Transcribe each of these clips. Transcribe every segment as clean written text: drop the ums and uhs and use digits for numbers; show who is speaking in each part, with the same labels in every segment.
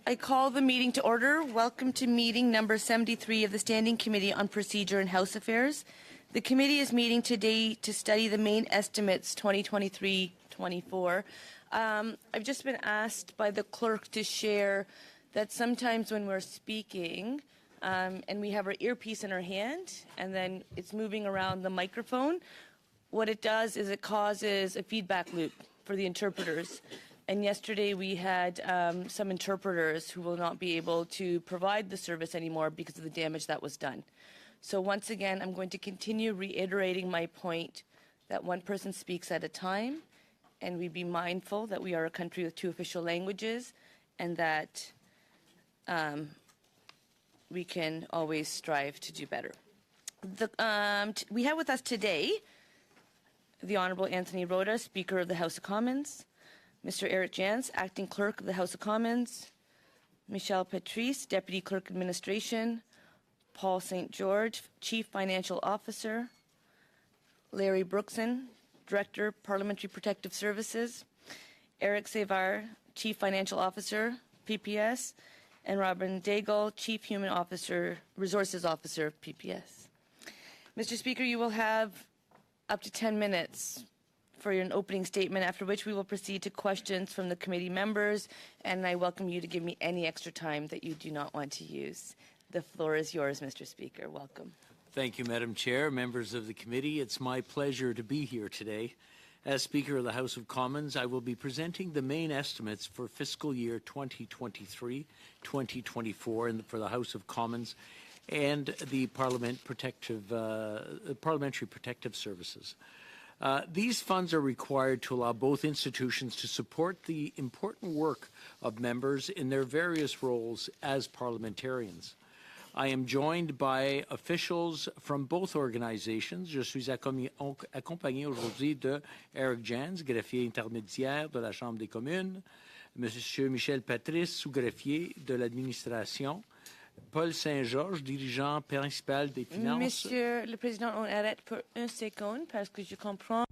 Speaker 1: I call the meeting to order. Welcome to meeting number 73 of the Standing Committee on Procedure and House Affairs. The committee is meeting today to study the main estimates 2023-24. I've just been asked by the clerk to share that sometimes when we're speaking and we have our earpiece in our hand and then it's moving around the microphone, what it does is it causes a feedback loop for the interpreters. And yesterday we had some interpreters who will not be able to provide the service anymore because of the damage that was done. So once again, I'm going to continue reiterating my point that one person speaks at a time, and we be mindful that we are a country with 2 official languages, and that we can always strive to do better. We have with us today the Honourable Anthony Rota, Speaker of the House of Commons, Mr. Eric Jans, Acting Clerk of the House of Commons, Michelle Patrice, Deputy Clerk Administration, Paul St. George, Chief Financial Officer, Larry Brookson, Director, Parliamentary Protective Services, Eric Sevar, Chief Financial Officer, PPS, and Robin Daigle, Chief Human Resources Officer, PPS. Mr. Speaker, you will have up to 10 minutes for an opening statement, after which we will proceed to questions from the committee members, and I welcome you to give me any extra time that you do not want to use. The floor is yours, Mr. Speaker. Welcome.
Speaker 2: Thank you, Madam Chair, members of the committee. It's my pleasure to be here today. As Speaker of the House of Commons, I will be presenting the main estimates for fiscal year 2023-2024 for the House of Commons and the Parliamentary Protective Services. These funds are required to allow both institutions to support the important work of members in their various roles as parliamentarians. I am joined by officials from both organizations. Je suis accompagné aujourd'hui de Eric Jans, greffier intermédiaire de la Chambre des communes, Monsieur Michel Patrice, sous-greffier de l'administration, Paul Saint-Georges, dirigeant principal des finances.
Speaker 1: Monsieur le Président, on arrête pour 1 seconde parce que je comprends.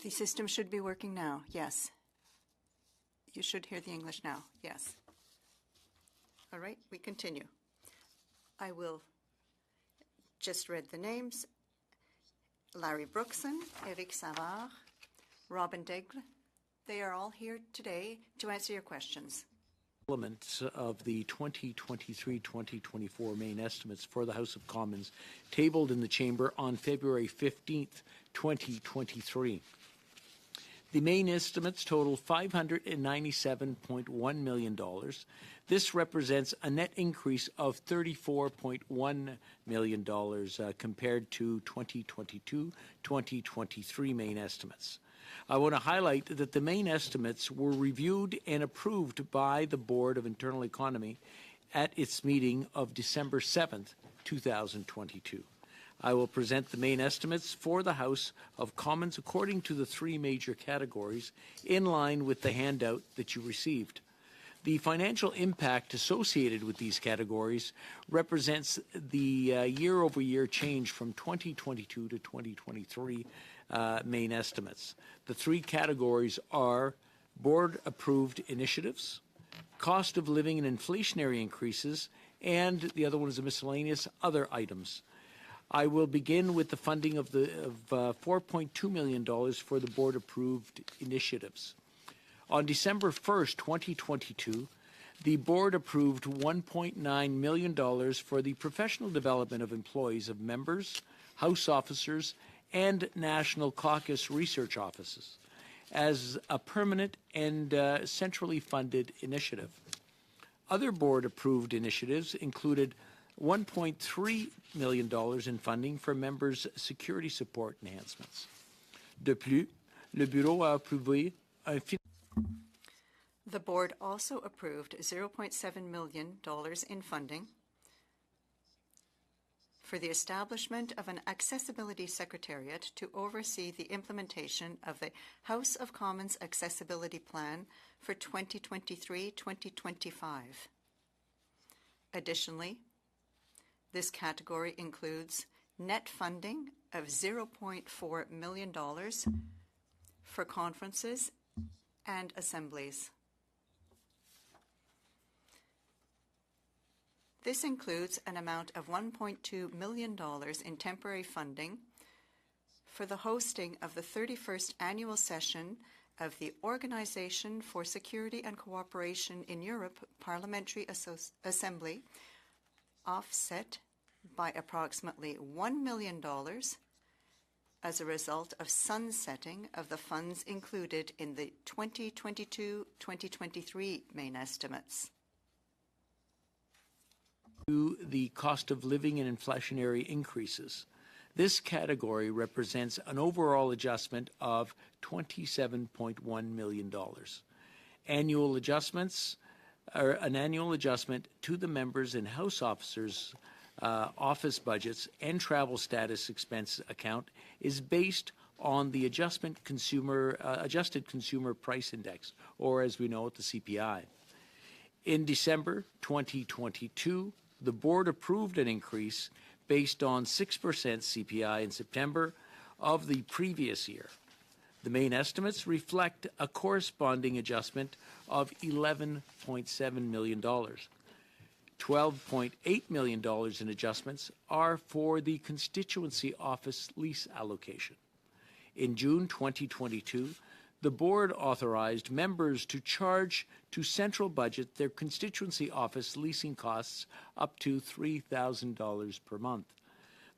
Speaker 3: The system should be working now, yes. You should hear the English now, yes. All right, we continue. I will just read the names. Larry Brookson, Eric Savard, Robin Daigle. They are all here today to answer your questions.
Speaker 2: Elements of the 2023-2024 main estimates for the House of Commons tabled in the Chamber on February 15th, 2023. The main estimates total $597.1 million. This represents a net increase of $34.1 million compared to 2022-2023 main estimates. I want to highlight that the main estimates were reviewed and approved by the Board of Internal Economy at its meeting of December 7th, 2022. I will present the main estimates for the House of Commons according to the 3 major categories in line with the handout that you received. The financial impact associated with these categories represents the year-over-year change from 2022 to 2023 main estimates. The 3 categories are board-approved initiatives, cost of living and inflationary increases, and the other one is a miscellaneous other items. I will begin with the funding of $4.2 million for the board-approved initiatives. On December 1st, 2022, the board approved $1.9 million for the professional development of employees of members, House officers, and National Caucus research offices as a permanent and centrally funded initiative. Other board-approved initiatives included $1.3 million in funding for members' security support enhancements. De plus, le Bureau a approuvé un
Speaker 3: The board also approved $0.7 million in funding for the establishment of an Accessibility Secretariat to oversee the implementation of the House of Commons Accessibility Plan for 2023-2025. Additionally, this category includes net funding of $0.4 million for conferences and assemblies. This includes an amount of $1.2 million in temporary funding for the hosting of the 31st annual session of the Organization for Security and Cooperation in Europe Parliamentary Assembly, offset by approximately $1 million as a result of sunsetting of the funds included in the 2022-2023 main estimates.
Speaker 2: To the cost of living and inflationary increases. This category represents an overall adjustment of $27.1 million. Annual adjustments are an annual adjustment to the members and House officers' office budgets and travel status expense account is based on the adjusted consumer price index, or as we know it, the CPI. In December 2022, the board approved an increase based on 6% CPI in September of the previous year. The main estimates reflect a corresponding adjustment of $11.7 million. $12.8 million in adjustments are for the constituency office lease allocation. In June 2022, the board authorized members to charge to central budget their constituency office leasing costs up to $3,000 per month.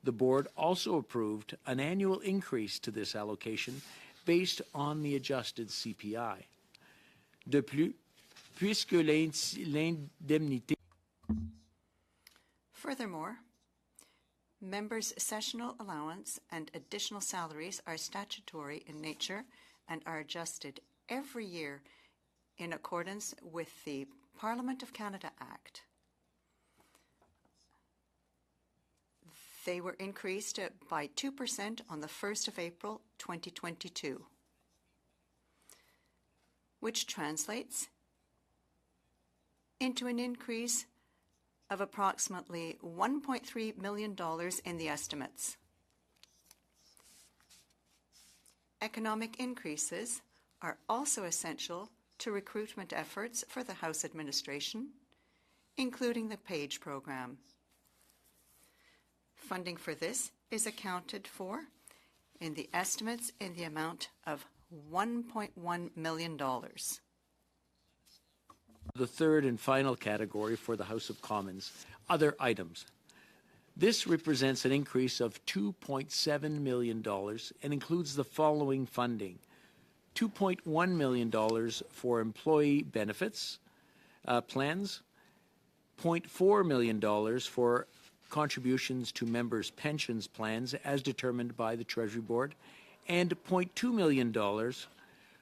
Speaker 2: The board also approved an annual increase to this allocation based on the adjusted CPI. De plus, puisque l'indemnité.
Speaker 3: Furthermore, members' sessional allowance and additional salaries are statutory in nature and are adjusted every year in accordance with the Parliament of Canada Act. They were increased by 2% on the 1st of April 2022, which translates into an increase of approximately $1.3 million in the estimates. Economic increases are also essential to recruitment efforts for the House administration, including the PAGE program. Funding for this is accounted for in the estimates in the amount of $1.1 million.
Speaker 2: The third and final category for the House of Commons, other items. This represents an increase of $2.7 million and includes the following funding. $2.1 million for employee benefits plans, $0.4 million for contributions to members' pensions plans as determined by the Treasury Board, and $0.2 million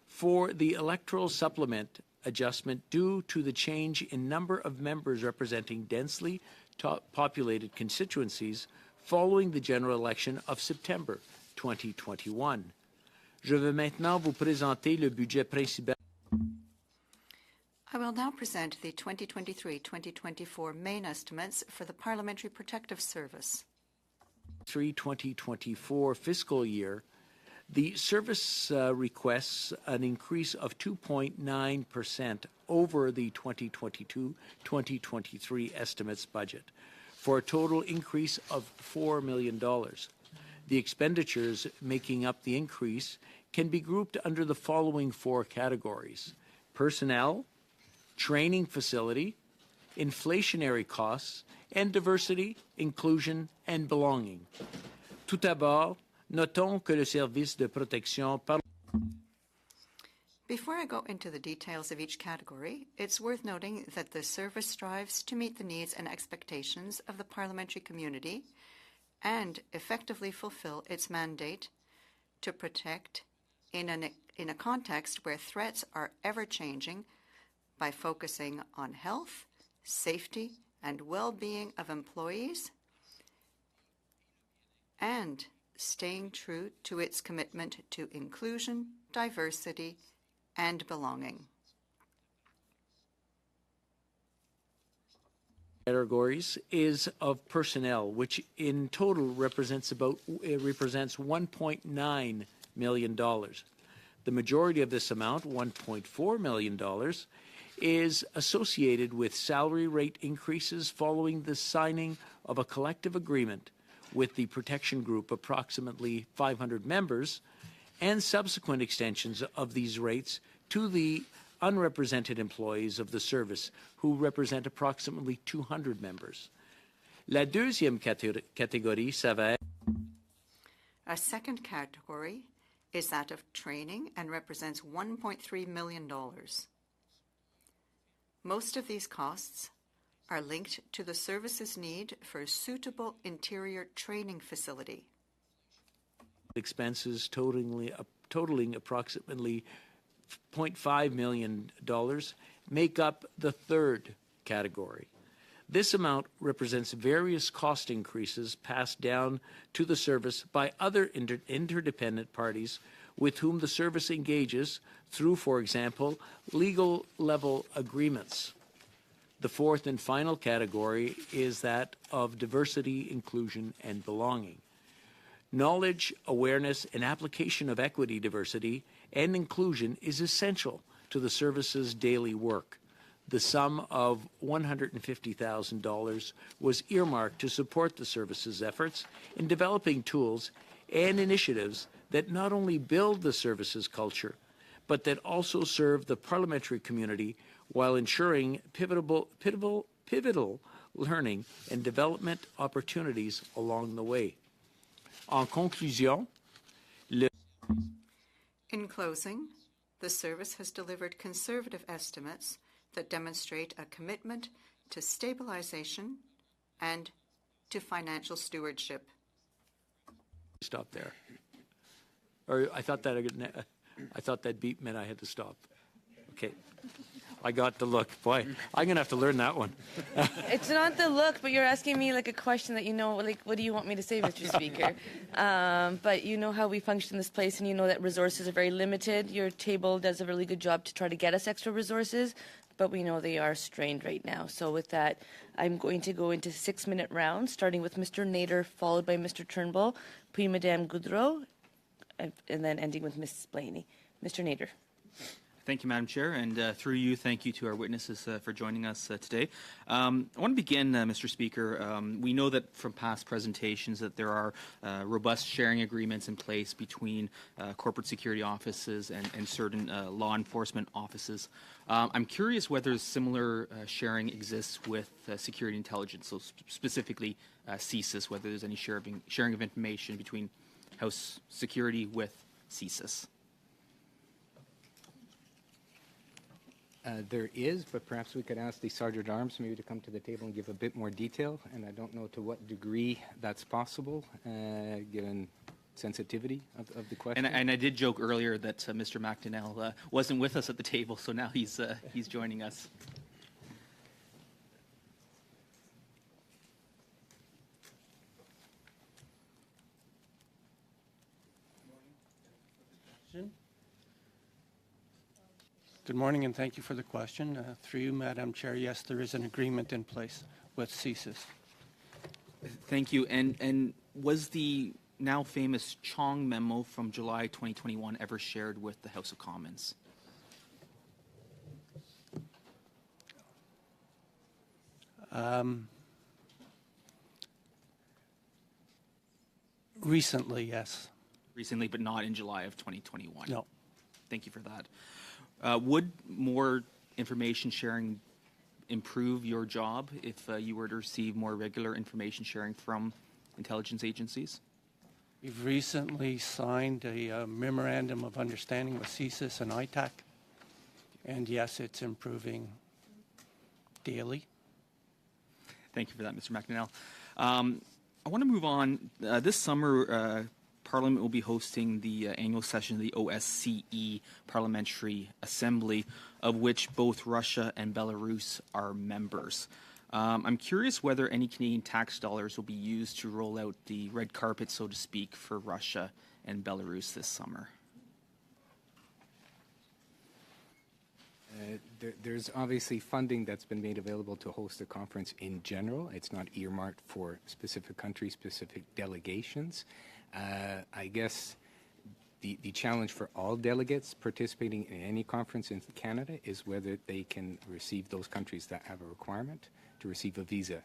Speaker 2: for the electoral supplement adjustment due to the change in number of members representing densely populated constituencies following the general election of September 2021. Je vais maintenant vous présenter le budget principal.
Speaker 3: I will now present the 2023-2024 main estimates for the Parliamentary Protective Service.
Speaker 2: 2024 fiscal year, the service requests an increase of 2.9% over the 2022-2023 estimates budget, for a total increase of $4 million. The expenditures making up the increase can be grouped under the following four categories: personnel, training facility, inflationary costs, and diversity, inclusion, and belonging. Tout d'abord, notons que le service de protection par.
Speaker 3: Before I go into the details of each category, it's worth noting that the service strives to meet the needs and expectations of the parliamentary community and effectively fulfill its mandate to protect in a context where threats are ever-changing by focusing on health, safety, and well-being of employees and staying true to its commitment to inclusion, diversity, and belonging.
Speaker 2: Categories is of personnel, which in total represents $1.9 million. The majority of this amount, $1.4 million, is associated with salary rate increases following the signing of a collective agreement with the protection group, approximately 500 members, and subsequent extensions of these rates to the unrepresented employees of the service, who represent approximately 200 members. La deuxième catégorie, ça va être
Speaker 3: A second category is that of training and represents $1.3 million. Most of these costs are linked to the service's need for a suitable interior training facility.
Speaker 2: expenses totaling approximately $0.5 million make up the third category. This amount represents various cost increases passed down to the service by other interdependent parties with whom the service engages through, for example, legal level agreements. The fourth and final category is that of diversity, inclusion, and belonging. Knowledge, awareness, and application of equity, diversity, and inclusion is essential to the service's daily work. The sum of $150,000 was earmarked to support the service's efforts in developing tools and initiatives that not only build the service's culture, but that also serve the parliamentary community while ensuring pivotal learning and development opportunities along the way. En conclusion,
Speaker 3: In closing, the service has delivered conservative estimates that demonstrate a commitment to stabilization and to financial stewardship.
Speaker 2: stop there. Or I thought that beep meant I had to stop. Okay. I got the look. Boy, I'm going to have to learn that one.
Speaker 1: It's not the look, but you're asking me like a question that you know, like, what do you want me to say, Mr. Speaker? But you know how we function in this place, and you know that resources are very limited. Your table does a really good job to try to get us extra resources, but we know they are strained right now. So with that, I'm going to go into 6-minute rounds, starting with Mr. Nader, followed by Mr. Turnbull, puis Madame Goudreau, and then ending with Ms. Blaney. Mr. Nader.
Speaker 4: Thank you, Madam Chair, and through you, thank you to our witnesses for joining us today. I want to begin, Mr. Speaker. We know that from past presentations that there are robust sharing agreements in place between corporate security offices and certain law enforcement offices. I'm curious whether similar sharing exists with security intelligence, so specifically CSIS, whether there's any sharing of information between House Security with CSIS.
Speaker 5: There is, but perhaps we could ask the Sergeant at Arms maybe to come to the table and give a bit more detail, and I don't know to what degree that's possible, given sensitivity of the question.
Speaker 4: And I did joke earlier that Mr. McDonnell wasn't with us at the table, so now he's joining us.
Speaker 6: Good morning, and thank you for the question. Through you, Madam Chair, yes, there is an agreement in place with CSIS.
Speaker 4: Thank you. And was the now famous Chong memo from July 2021 ever shared with the House of Commons?
Speaker 6: Recently, yes.
Speaker 4: Recently, but not in July of 2021?
Speaker 6: No.
Speaker 4: Thank you for that. Would more information sharing improve your job if you were to receive more regular information sharing from intelligence agencies?
Speaker 6: We've recently signed a memorandum of understanding with CSIS and ITAC, and yes, it's improving daily.
Speaker 4: Thank you for that, Mr. McDonnell. I want to move on. This summer, Parliament will be hosting the annual session of the OSCE Parliamentary Assembly, of which both Russia and Belarus are members. I'm curious whether any Canadian tax dollars will be used to roll out the red carpet, so to speak, for Russia and Belarus this summer.
Speaker 5: There's obviously funding that's been made available to host a conference in general. It's not earmarked for specific countries, specific delegations. I guess The challenge for all delegates participating in any conference in Canada is whether they can receive those countries that have a requirement to receive a visa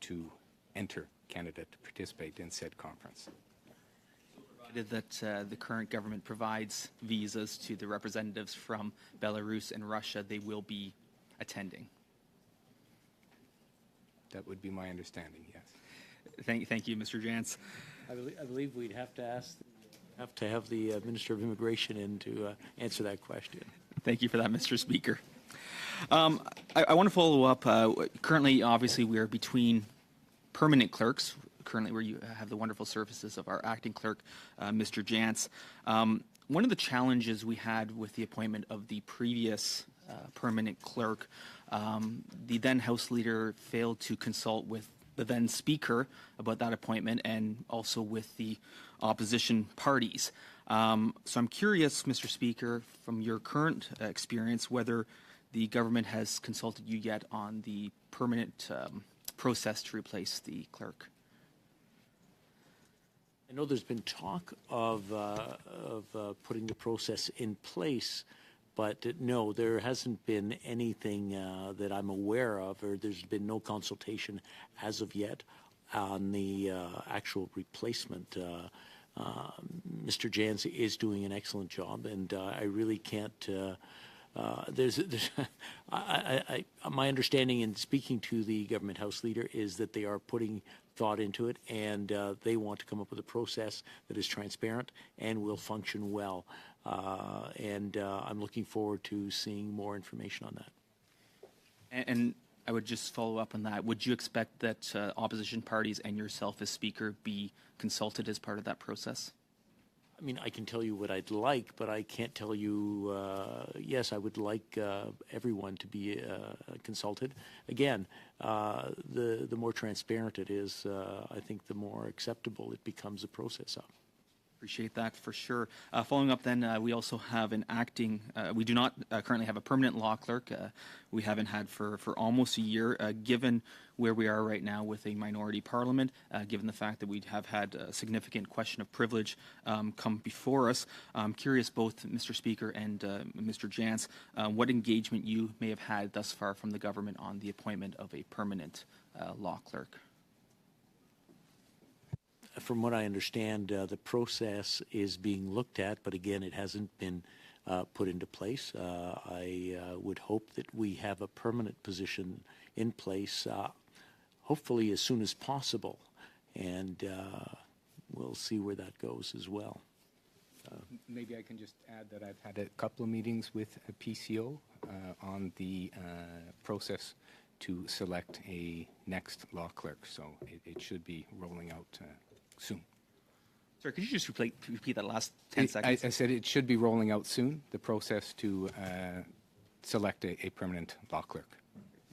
Speaker 5: to enter Canada to participate in said conference.
Speaker 4: Provided that the current government provides visas to the representatives from Belarus and Russia, they will be attending.
Speaker 5: That would be my understanding, yes.
Speaker 4: Thank you, Mr. Jantz.
Speaker 2: I believe we'd have to have the Minister of Immigration in to answer that question.
Speaker 4: Thank you for that, Mr. Speaker. I want to follow up. Currently, obviously, we are between permanent clerks, currently where you have the wonderful services of our acting clerk, Mr. Jantz. One of the challenges we had with the appointment of the previous permanent clerk, the then House Leader failed to consult with the then Speaker about that appointment and also with the opposition parties. So I'm curious, Mr. Speaker, from your current experience, whether the government has consulted you yet on the permanent process to replace the clerk.
Speaker 2: I know there's been talk of putting the process in place, but no, there hasn't been anything that I'm aware of, or there's been no consultation as of yet on the actual replacement. Mr. Jantz is doing an excellent job, and I really can't. My understanding in speaking to the government House Leader is that they are putting thought into it, and they want to come up with a process that is transparent and will function well. And I'm looking forward to seeing more information on that.
Speaker 4: And I would just follow up on that. Would you expect that opposition parties and yourself as Speaker be consulted as part of that process?
Speaker 2: I mean, I can tell you what I'd like, but I can't tell you, yes, I would like everyone to be consulted. Again, the more transparent it is, I think the more acceptable it becomes a process of.
Speaker 4: Appreciate that for sure. Following up then, we also have an acting, we do not currently have a permanent law clerk. We haven't had for almost a year. Given where we are right now with a minority parliament, given the fact that we have had a significant question of privilege come before us, I'm curious, both Mr. Speaker and Mr. Jantz, what engagement you may have had thus far from the government on the appointment of a permanent law clerk.
Speaker 2: From what I understand, the process is being looked at, but again, it hasn't been put into place. I would hope that we have a permanent position in place, hopefully as soon as possible, and we'll see where that goes as well.
Speaker 5: Maybe I can just add that I've had a couple of meetings with a PCO on the process to select a next law clerk, so it should be rolling out soon.
Speaker 4: Sorry, could you just repeat that last 10 seconds?
Speaker 5: I said it should be rolling out soon, the process to select a permanent law clerk.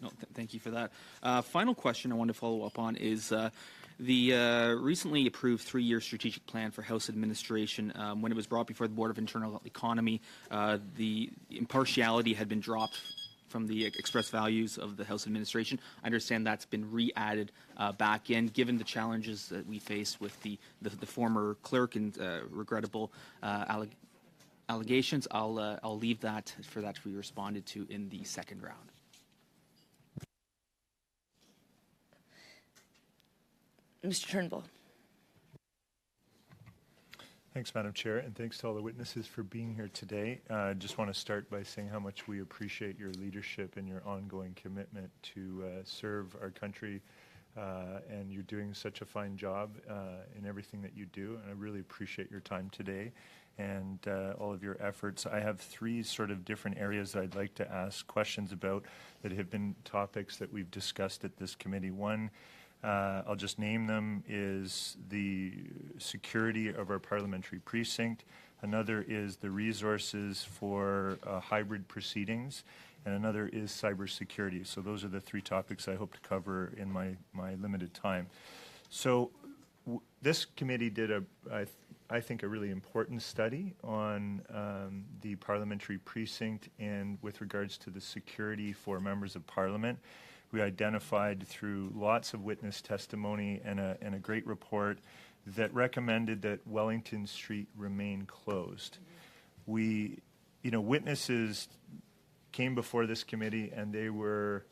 Speaker 4: No, thank you for that. Final question I want to follow up on is the recently approved 3-year strategic plan for House administration. When it was brought before the Board of Internal Economy, the impartiality had been dropped from the express values of the House administration. I understand that's been re-added back in. Given the challenges that we face with the former clerk and regrettable allegations, I'll leave that to be responded to in the second round.
Speaker 1: Mr. Turnbull.
Speaker 7: Thanks, Madam Chair, and thanks to all the witnesses for being here today. I just want to start by saying how much we appreciate your leadership and your ongoing commitment to serve our country, and you're doing such a fine job in everything that you do, and I really appreciate your time today and all of your efforts. I have 3 sort of different areas that I'd like to ask questions about that have been topics that we've discussed at this committee. One, I'll just name them, is the security of our parliamentary precinct. Another is the resources for hybrid proceedings. And another is cybersecurity. So those are the 3 topics I hope to cover in my limited time. So this committee did I think a really important study on the parliamentary precinct and with regards to the security for members of parliament. We identified through lots of witness testimony and a great report that recommended that Wellington Street remain closed. We, witnesses came before this committee and they were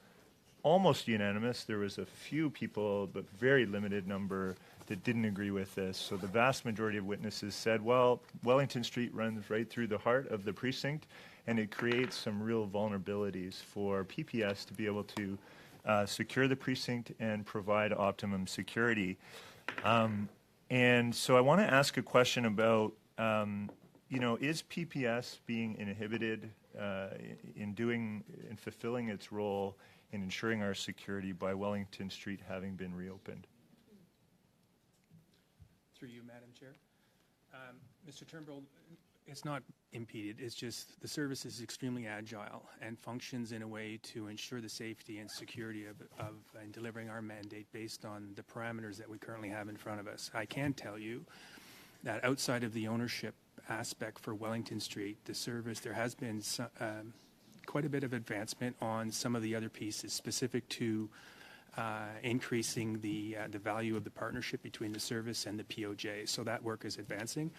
Speaker 7: almost unanimous. There was a few people, but very limited number, that didn't agree with this. So the vast majority of witnesses said, well, Wellington Street runs right through the heart of the precinct, and it creates some real vulnerabilities for PPS to be able to secure the precinct and provide optimum security. And so I want to ask a question about, is PPS being inhibited in fulfilling its role in ensuring our security by Wellington Street having been reopened?
Speaker 6: Through you, Madam Chair. Mr. Turnbull, it's not impeded. It's just the service is extremely agile and functions in a way to ensure the safety and security of and delivering our mandate based on the parameters that we currently have in front of us. I can tell you that outside of the ownership aspect for Wellington Street, the service, there has been quite a bit of advancement on some of the other pieces specific to increasing the value of the partnership between the service and the POJ. So that work is advancing.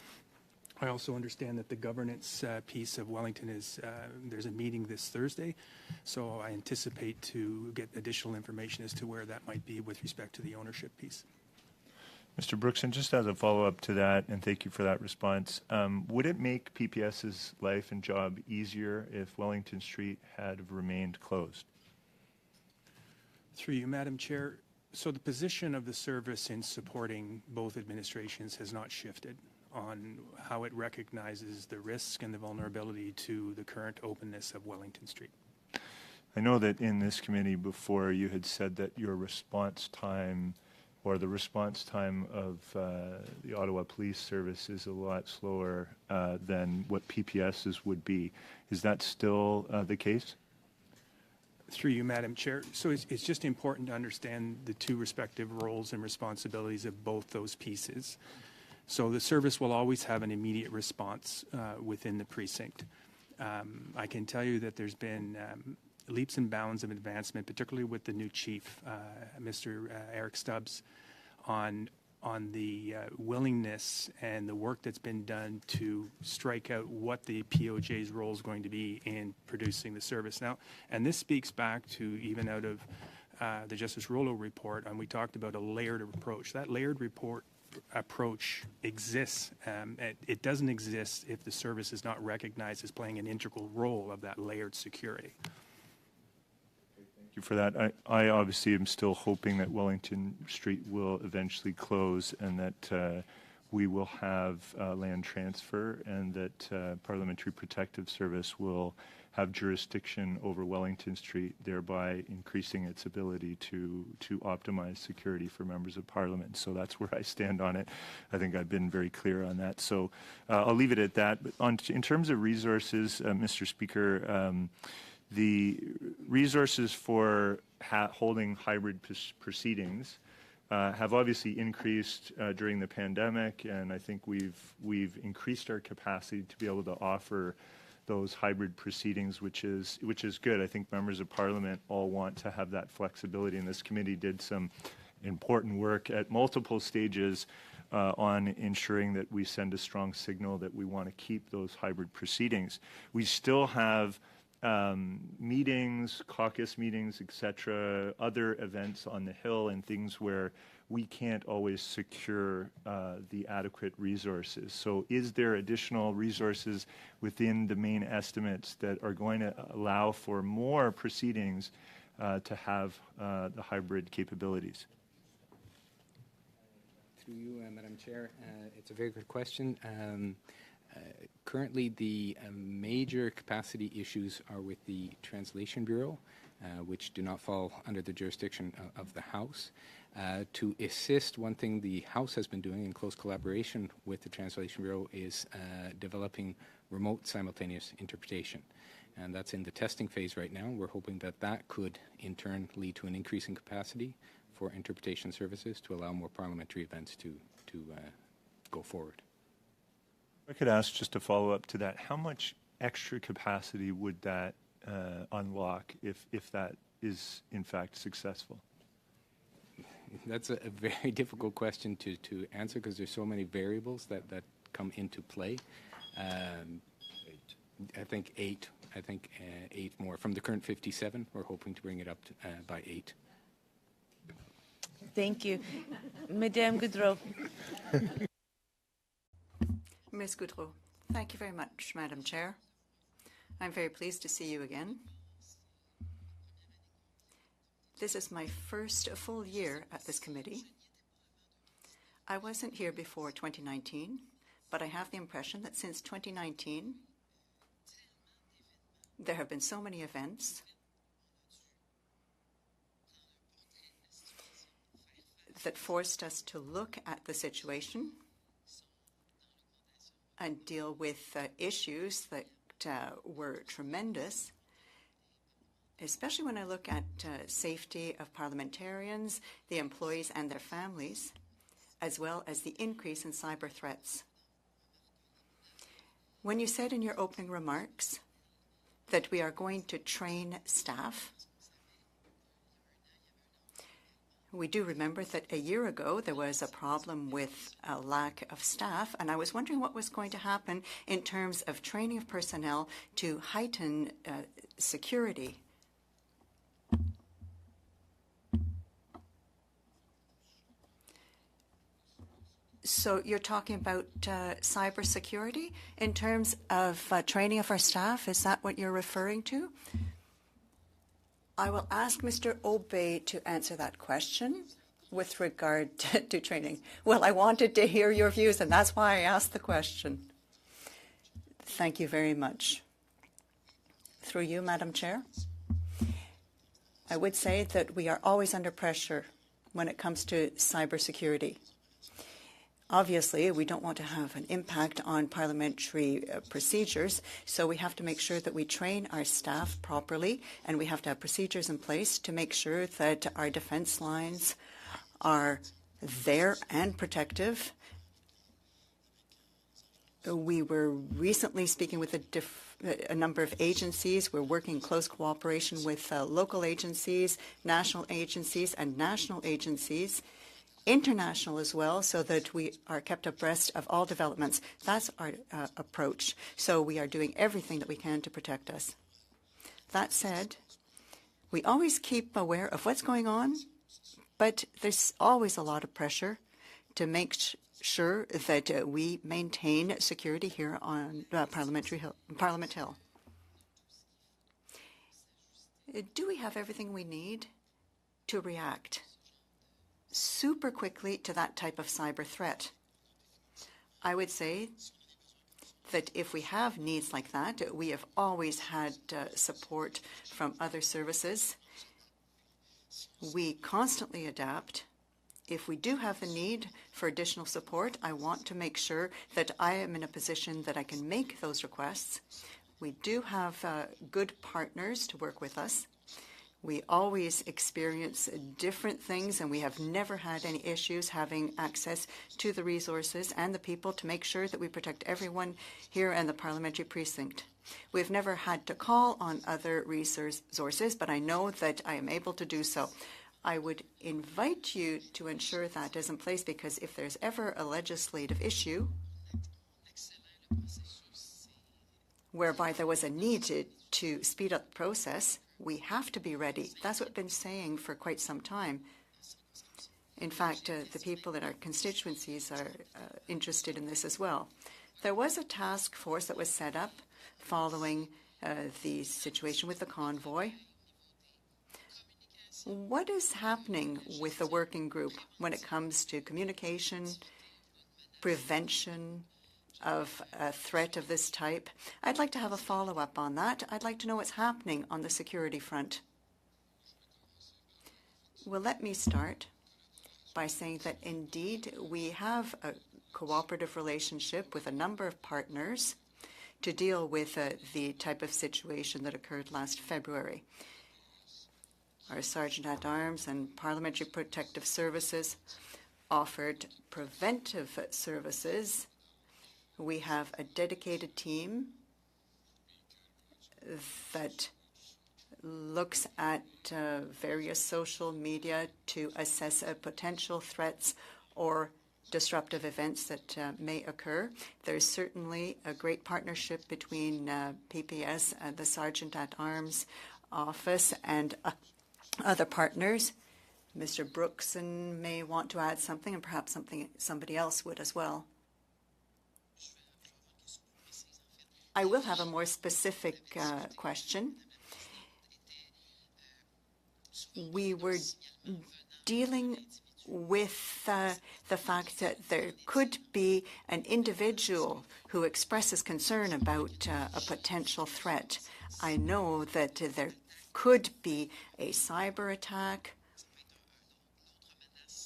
Speaker 6: I also understand that the governance piece of Wellington is, there's a meeting this Thursday, so I anticipate to get additional information as to where that might be with respect to the ownership piece.
Speaker 7: Mr. Brookson, just as a follow-up to that, and thank you for that response, would it make PPS's life and job easier if Wellington Street had remained closed?
Speaker 6: Through you, Madam Chair. So the position of the service in supporting both administrations has not shifted on how it recognizes the risk and the vulnerability to the current openness of Wellington Street.
Speaker 7: I know that in this committee before you had said that your response time or the response time of the Ottawa Police Service is a lot slower than what PPS's would be. Is that still the case?
Speaker 6: Through you, Madam Chair. So it's just important to understand the two respective roles and responsibilities of both those pieces. So the service will always have an immediate response within the precinct. I can tell you that there's been leaps and bounds of advancement, particularly with the new chief, Mr. Eric Stubbs, on the willingness and the work that's been done to strike out what the POJ's role is going to be in producing the service. Now, and this speaks back to even out of the Justice Rollo report, and we talked about a layered approach. That layered approach exists. It doesn't exist if the service is not recognized as playing an integral role of that layered security.
Speaker 7: Thank you for that. I obviously am still hoping that Wellington Street will eventually close and that we will have land transfer and that Parliamentary Protective Service will have jurisdiction over Wellington Street, thereby increasing its ability to optimize security for members of Parliament. So that's where I stand on it. I think I've been very clear on that. So I'll leave it at that. But in terms of resources, Mr. Speaker, the resources for holding hybrid proceedings have obviously increased during the pandemic, and I think we've increased our capacity to be able to offer those hybrid proceedings, which is good. I think members of Parliament all want to have that flexibility, and this committee did some important work at multiple stages on ensuring that we send a strong signal that we want to keep those hybrid proceedings. We still have meetings, caucus meetings, etc., other events on the Hill and things where we can't always secure the adequate resources. So is there additional resources within the main estimates that are going to allow for more proceedings to have the hybrid capabilities?
Speaker 5: Through you, Madam Chair, it's a very good question. Currently, the major capacity issues are with the Translation Bureau, which do not fall under the jurisdiction of the House. To assist, one thing the House has been doing in close collaboration with the Translation Bureau is developing remote simultaneous interpretation. And that's in the testing phase right now. We're hoping that that could, in turn, lead to an increase in capacity for interpretation services to allow more parliamentary events to go forward.
Speaker 7: I could ask just a follow-up to that. How much extra capacity would that unlock if that is in fact successful?
Speaker 5: That's a very difficult question to answer because there's so many variables that come into play. I think 8. I think 8 more. From the current 57, we're hoping to bring it up to, by 8.
Speaker 1: Thank you. Madame Goudreau.
Speaker 3: Ms. Goudreau, thank you very much, Madam Chair. I'm very pleased to see you again. This is my first full year at this committee. I wasn't here before 2019, but I have the impression that since 2019, there have been so many events that forced us to look at the situation and deal with issues that were tremendous, especially when I look at safety of parliamentarians, the employees and their families, as well as the increase in cyber threats. When you said in your opening remarks that we are going to train staff, we do remember that a year ago there was a problem with a lack of staff, and I was wondering what was going to happen in terms of training of personnel to heighten security. So you're talking about cybersecurity in terms of training of our staff? Is that what you're referring to? I will ask Mr. Obey to answer that question with regard to training. Well, I wanted to hear your views, and that's why I asked the question. Thank you very much. Through you, Madam Chair, I would say that we are always under pressure when it comes to cybersecurity. Obviously, we don't want to have an impact on parliamentary procedures, so we have to make sure that we train our staff properly, and we have to have procedures in place to make sure that our defense lines are there and protective. We were recently speaking with a number of agencies. We're working in close cooperation with local agencies, national agencies, and national agencies, international as well, so that we are kept abreast of all developments. That's our approach. So we are doing everything that we can to protect us. That said, we always keep aware of what's going on, but there's always a lot of pressure to make sure that we maintain security here on Parliament Hill. Do we have everything we need to react super quickly to that type of cyber threat? I would say that if we have needs like that, we have always had support from other services. We constantly adapt. If we do have the need for additional support, I want to make sure that I am in a position that I can make those requests. We do have good partners to work with us. We always experience different things, and we have never had any issues having access to the resources and the people to make sure that we protect everyone here in the parliamentary precinct. We've never had to call on other resources, but I know that I am able to do so. I would invite you to ensure that is in place, because if there's ever a legislative issue whereby there was a need to speed up the process, we have to be ready. That's what I've been saying for quite some time. In fact, the people in our constituencies are interested in this as well. There was a task force that was set up following the situation with the convoy. What is happening with the working group when it comes to communication, prevention of a threat of this type? I'd like to have a follow-up on that. I'd like to know what's happening on the security front. Well, let me start by saying that indeed we have a cooperative relationship with a number of partners to deal with the type of situation that occurred last February. Our Sergeant-at-Arms and Parliamentary Protective Services offered preventive services. We have a dedicated team that looks at various social media to assess potential threats or disruptive events that may occur. There's certainly a great partnership between PPS and the Sergeant-at-Arms Office and other partners. Mr. Brookson may want to add something, and perhaps somebody else would as well. I will have a more specific question. We were dealing with the fact that there could be an individual who expresses concern about a potential threat. I know that there could be a cyber attack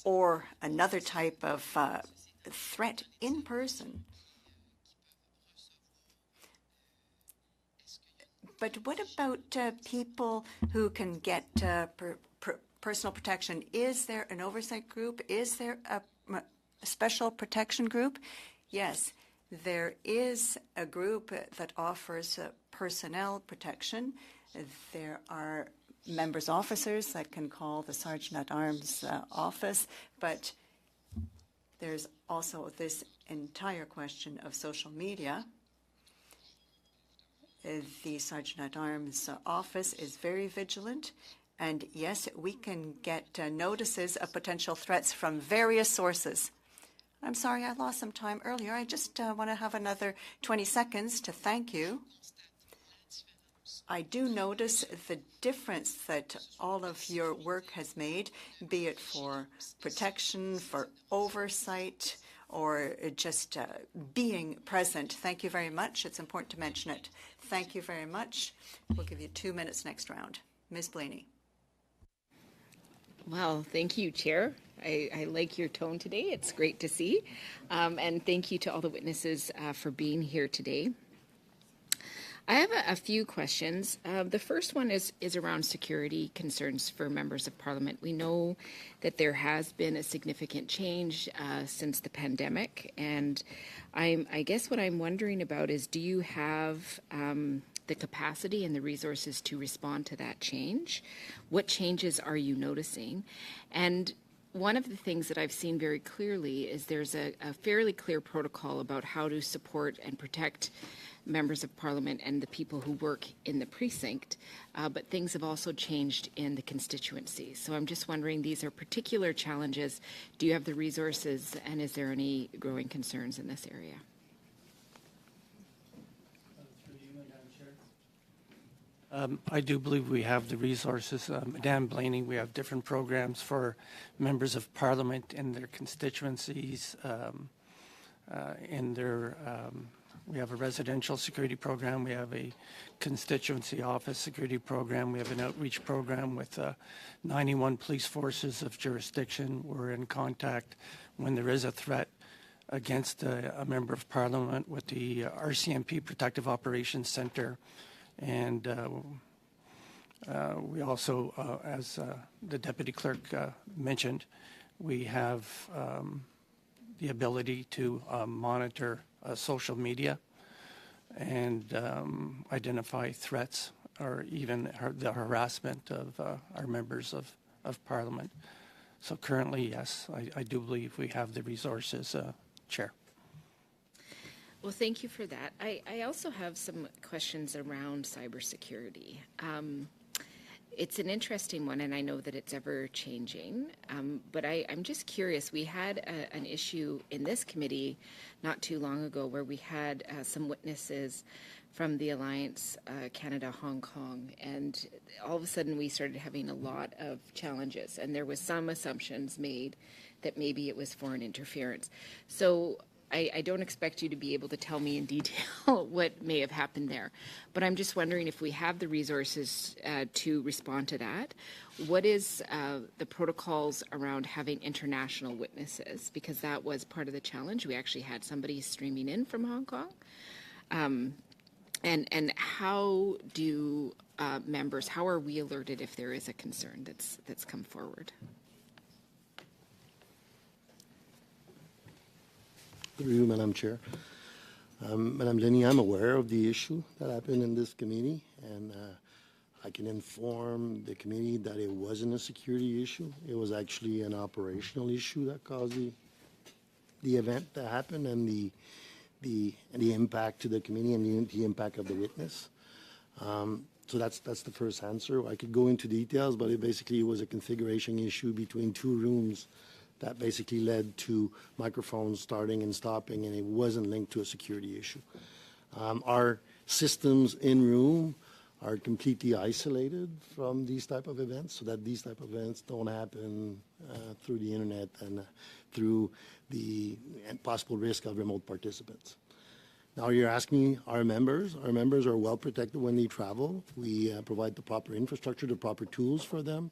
Speaker 3: or another type of threat in person. But what about people who can get personal protection? Is there an oversight group? Is there a special protection group? Yes, there is a group that offers personnel protection. There are members' officers that can call the Sergeant-at-Arms office, but there's also this entire question of social media. The Sergeant-at-Arms office is very vigilant, and yes, we can get notices of potential threats from various sources. I'm sorry, I lost some time earlier. I just want to have another 20 seconds to thank you. I do notice the difference that all of your work has made, be it for protection, for oversight, or just being present. Thank you very much. It's important to mention it. Thank you very much. We'll give you 2 minutes next round. Ms. Blaney.
Speaker 8: Well, thank you, Chair. I like your tone today. It's great to see. And thank you to all the witnesses for being here today. I have a few questions. The first one is around security concerns for members of Parliament. We know that there has been a significant change since the pandemic, and I guess what I'm wondering about is, do you have the capacity and the resources to respond to that change? What changes are you noticing? And one of the things that I've seen very clearly is there's a fairly clear protocol about how to support and protect members of Parliament and the people who work in the precinct, but things have also changed in the constituency. So I'm just wondering, these are particular challenges. Do you have the resources, and is there any growing concerns in this area?
Speaker 9: I do believe we have the resources. Madame Blaney, we have different programs for members of Parliament in their constituencies, we have a residential security program. We have a constituency office security program. We have an outreach program with 91 police forces of jurisdiction. We're in contact when there is a threat against a member of Parliament with the RCMP Protective Operations Center. And we also, as the Deputy Clerk mentioned, we have the ability to monitor social media and identify threats or even the harassment of our members of Parliament. So currently, yes, I do believe we have the resources, Chair.
Speaker 8: Well, thank you for that. I also have some questions around cybersecurity. It's an interesting one, and I know that it's ever changing, but I'm just curious. We had an issue in this committee not too long ago where we had some witnesses from the Alliance Canada-Hong Kong, and all of a sudden we started having a lot of challenges, and there was some assumptions made that maybe it was foreign interference. So I don't expect you to be able to tell me in detail what may have happened there, but I'm just wondering if we have the resources to respond to that. What is the protocols around having international witnesses? Because that was part of the challenge. We actually had somebody streaming in from Hong Kong. And how do members, how are we alerted if there is a concern that's come forward?
Speaker 10: Through you, Madam Chair. Madam Lenny, I'm aware of the issue that happened in this committee, and I can inform the committee that it wasn't a security issue. It was actually an operational issue that caused the event that happened, and the impact to the committee and the impact of the witness. So that's the first answer. I could go into details, but it basically was a configuration issue between two rooms that basically led to microphones starting and stopping, and it wasn't linked to a security issue. Our systems in room are completely isolated from these type of events, so that these type of events don't happen through the internet and through the possible risk of remote participants. Now you're asking our members. Our members are well protected when they travel. We provide the proper infrastructure, the proper tools for them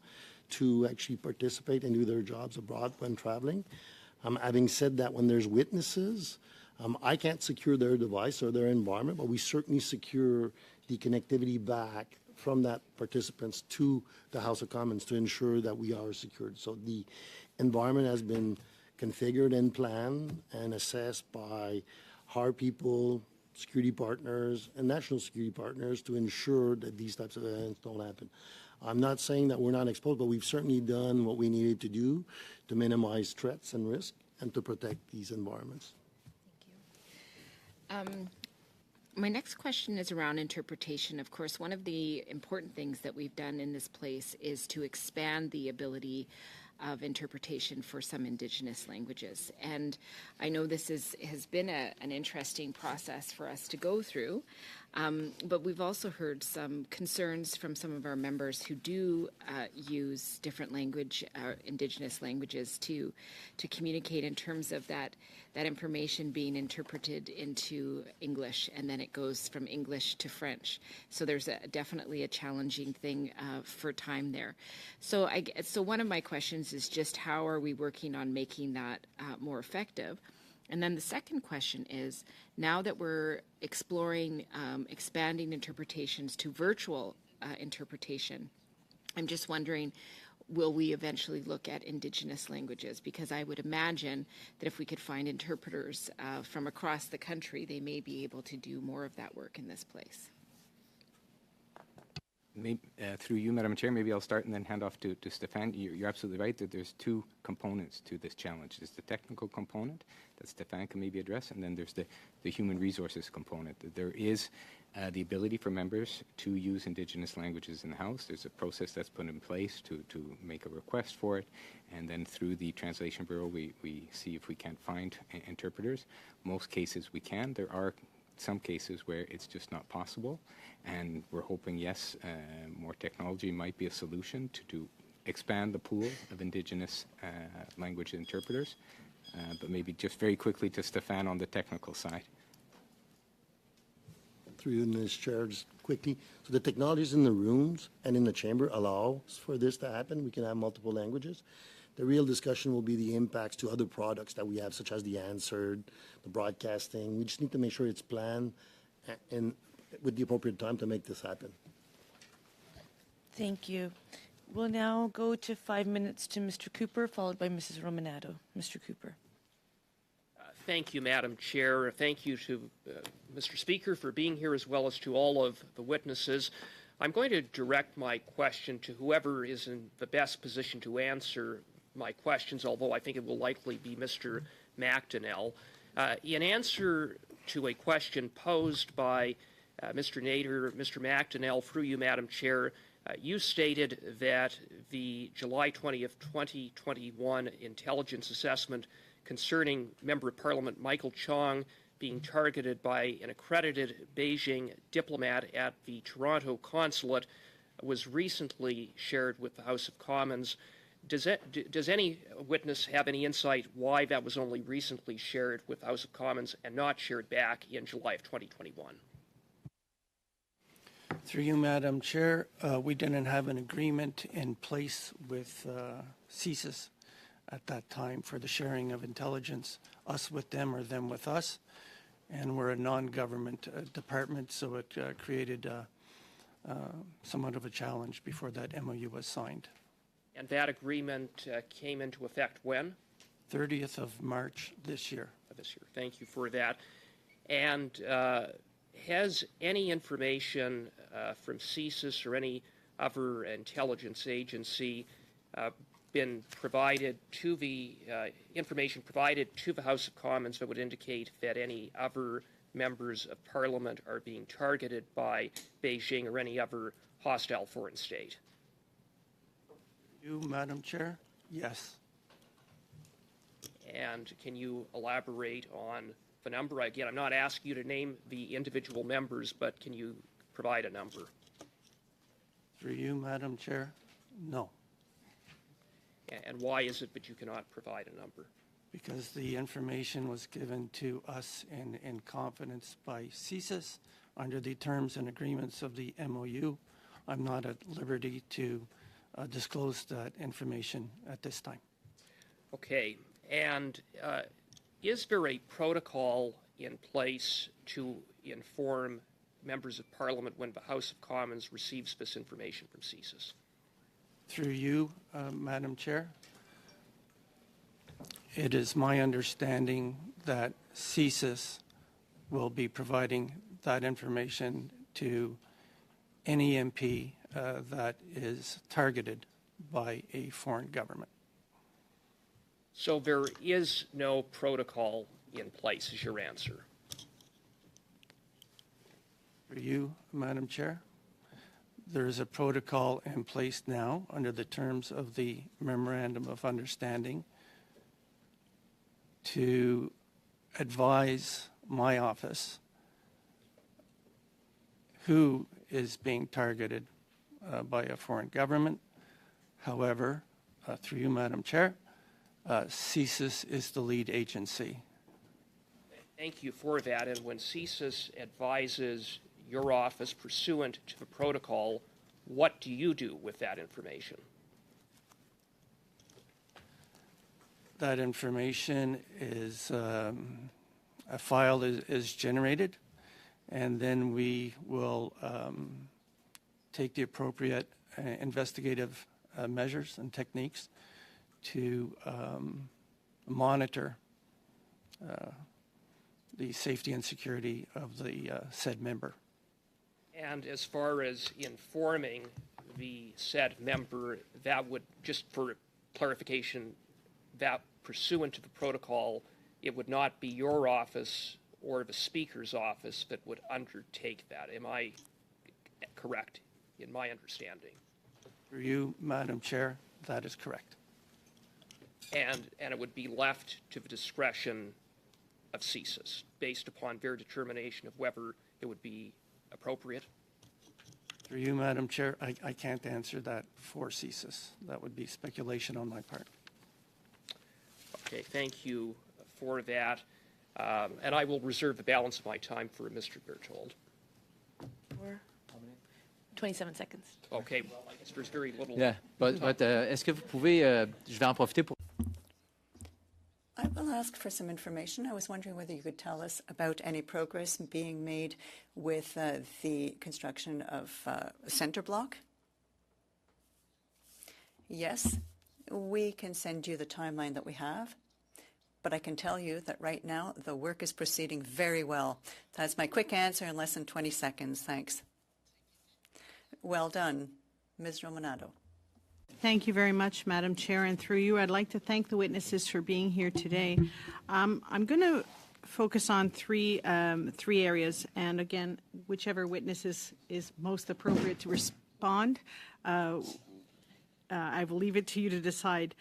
Speaker 10: to actually participate and do their jobs abroad when traveling. Having said that, when there's witnesses, I can't secure their device or their environment, but we certainly secure the connectivity back from that participants to the House of Commons to ensure that we are secured. So the environment has been configured and planned and assessed by our people, security partners, and national security partners to ensure that these types of events don't happen. I'm not saying that we're not exposed, but we've certainly done what we needed to do to minimize threats and risk and to protect these environments.
Speaker 8: Thank you. My next question is around interpretation. Of course, one of the important things that we've done in this place is to expand the ability of interpretation for some Indigenous languages. And I know this has been an interesting process for us to go through, but we've also heard some concerns from some of our members who do use different Indigenous languages to communicate in terms of that information being interpreted into English, and then it goes from English to French. So there's definitely a challenging thing for time there. So one of my questions is just how are we working on making that more effective? And then the second question is, now that we're exploring expanding interpretations to virtual interpretation, I'm just wondering, will we eventually look at Indigenous languages? Because I would imagine that if we could find interpreters from across the country, they may be able to do more of that work in this place.
Speaker 5: Through you, Madam Chair, maybe I'll start and then hand off to Stéphane. You're absolutely right that there's two components to this challenge. There's the technical component that Stéphane can maybe address, and then there's the human resources component. There is the ability for members to use Indigenous languages in the House. There's a process that's put in place to make a request for it, and then through the Translation Bureau, we see if we can't find interpreters. Most cases we can. There are some cases where it's just not possible, and we're hoping, yes, more technology might be a solution to expand the pool of Indigenous language interpreters. But maybe just very quickly to Stéphane on the technical side.
Speaker 10: Through you, Ms. Chair, just quickly. So the technologies in the rooms and in the chamber allows for this to happen. We can have multiple languages. The real discussion will be the impacts to other products that we have, such as the Answered, the broadcasting. We just need to make sure it's planned and with the appropriate time to make this happen.
Speaker 1: Thank you. We'll now go to 5 minutes to Mr. Cooper, followed by Mrs. Romanato. Mr. Cooper.
Speaker 11: Thank you, Madam Chair. Thank you to Mr. Speaker for being here, as well as to all of the witnesses. I'm going to direct my question to whoever is in the best position to answer my questions, although I think it will likely be Mr. McDonnell. In answer to a question posed by Mr. Nader, Mr. McDonnell, through you, Madam Chair, you stated that the July 20th, 2021 intelligence assessment concerning Member of Parliament Michael Chong being targeted by an accredited Beijing diplomat at the Toronto consulate was recently shared with the House of Commons. Does any witness have any insight why that was only recently shared with the House of Commons and not shared back in July of 2021?
Speaker 9: Through you, Madam Chair, we didn't have an agreement in place with CSIS at that time for the sharing of intelligence, us with them or them with us. And we're a non-government department, so it created somewhat of a challenge before that MOU was signed.
Speaker 11: And that agreement came into effect when?
Speaker 9: 30th of March this year.
Speaker 11: Thank you for that. And has any information from CSIS or any other intelligence agency been provided to the information provided to the House of Commons that would indicate that any other members of Parliament are being targeted by Beijing or any other hostile foreign state?
Speaker 9: You, Madam Chair? Yes.
Speaker 11: And can you elaborate on the number? Again, I'm not asking you to name the individual members, but can you provide a number?
Speaker 9: Through you, Madam Chair? No,
Speaker 11: And why is it that you cannot provide a number?
Speaker 9: because the information was given to us in confidence by CSIS under the terms and agreements of the MOU. I'm not at liberty to disclose that information at this time.
Speaker 11: Okay. And is there a protocol in place to inform members of Parliament when the House of Commons receives this information from CSIS?
Speaker 9: Through you, Madam Chair, it is my understanding that CSIS will be providing that information to any MP that is targeted by a foreign government.
Speaker 11: So there is no protocol in place, is your answer?
Speaker 9: For you, Madam Chair, there is a protocol in place now under the terms of the Memorandum of Understanding to advise my office who is being targeted by a foreign government. However, through you, Madam Chair, CSIS is the lead agency.
Speaker 11: Thank you for that. And when CSIS advises your office pursuant to the protocol, what do you do with that information?
Speaker 9: That information is, a file is generated, and then we will take the appropriate investigative measures and techniques to monitor the safety and security of the said member.
Speaker 11: And as far as informing the said member, that would, just for clarification, that pursuant to the protocol, it would not be your office or the Speaker's office that would undertake that. Am I correct in my understanding?
Speaker 9: For you, Madam Chair, that is correct.
Speaker 11: And it would be left to the discretion of CSIS based upon their determination of whether it would be appropriate?
Speaker 9: For you, Madam Chair, I can't answer that for CSIS. That would be speculation on my part.
Speaker 11: Okay, thank you for that. And I will reserve the balance of my time for Mr. Berthold.
Speaker 1: 27 seconds.
Speaker 11: Okay, well, I guess there's very little.
Speaker 12: Yeah, but est-ce que vous pouvez, je vais en profiter pour...
Speaker 3: I will ask for some information. I was wondering whether you could tell us about any progress being made with the construction of a center block. Yes, we can send you the timeline that we have, but I can tell you that right now the work is proceeding very well. That's my quick answer in less than 20 seconds. Thanks. Well done. Ms. Romanado.
Speaker 13: Thank you very much, Madam Chair. And through you, I'd like to thank the witnesses for being here today. I'm going to focus on three areas. And again, whichever witness is most appropriate to respond, I will leave it to you to decide.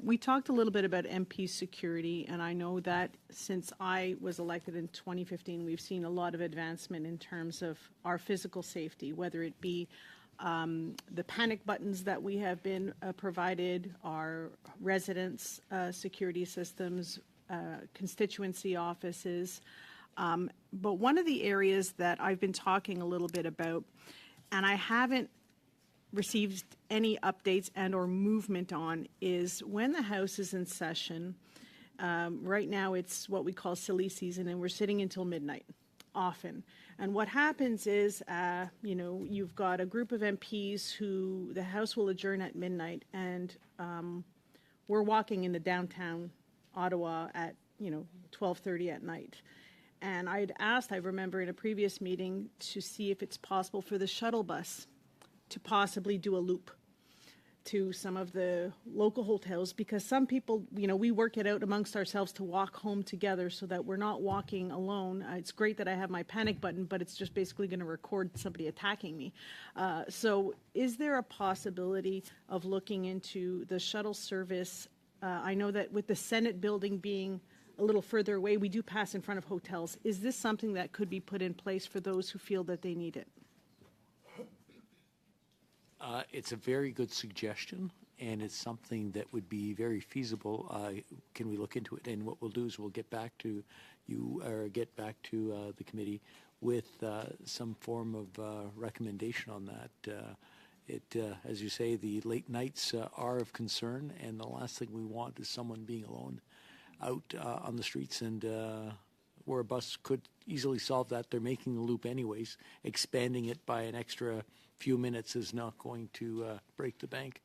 Speaker 13: We talked a little bit about MP security, and I know that since I was elected in 2015, we've seen a lot of advancement in terms of our physical safety, whether it be the panic buttons that we have been provided, our residents' security systems, constituency offices. But one of the areas that I've been talking a little bit about, and I haven't received any updates and or movement on, is when the House is in session. Right now it's what we call silly season, and we're sitting until midnight often. And what happens is, you've got a group of MPs who the House will adjourn at midnight, and we're walking into downtown Ottawa at 12:30 at night. And I'd asked, I remember in a previous meeting, to see if it's possible for the shuttle bus to possibly do a loop to some of the local hotels, because some people, we work it out amongst ourselves to walk home together so that we're not walking alone. It's great that I have my panic button, but it's just basically going to record somebody attacking me. So is there a possibility of looking into the shuttle service? I know that with the Senate building being a little further away, we do pass in front of hotels. Is this something that could be put in place for those who feel that they need it?
Speaker 2: It's a very good suggestion, and it's something that would be very feasible. Can we look into it? And what we'll do is we'll get back to you, or get back to the committee with some form of recommendation on that. As you say, the late nights are of concern, and the last thing we want is someone being alone out on the streets, and where a bus could easily solve that. They're making the loop anyways. Expanding it by an extra few minutes is not going to break the bank.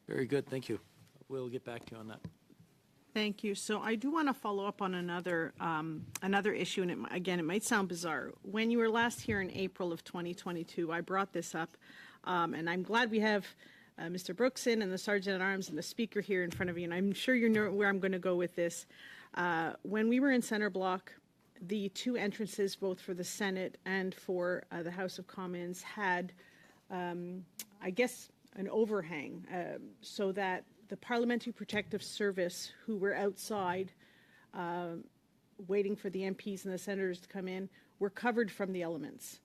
Speaker 2: Very good. Thank you. We'll get back to you on that.
Speaker 13: Thank you. So I do want to follow up on another issue, and it might sound bizarre. When you were last here in April of 2022, I brought this up, and I'm glad we have Mr. Brookson and the Sergeant at Arms and the Speaker here in front of you, and I'm sure you know where I'm going to go with this. When we were in Centre Block, the two entrances, both for the Senate and for the House of Commons, had, I guess, an overhang, so that the Parliamentary Protective Service, who were outside waiting for the MPs and the senators to come in, were covered from the elements.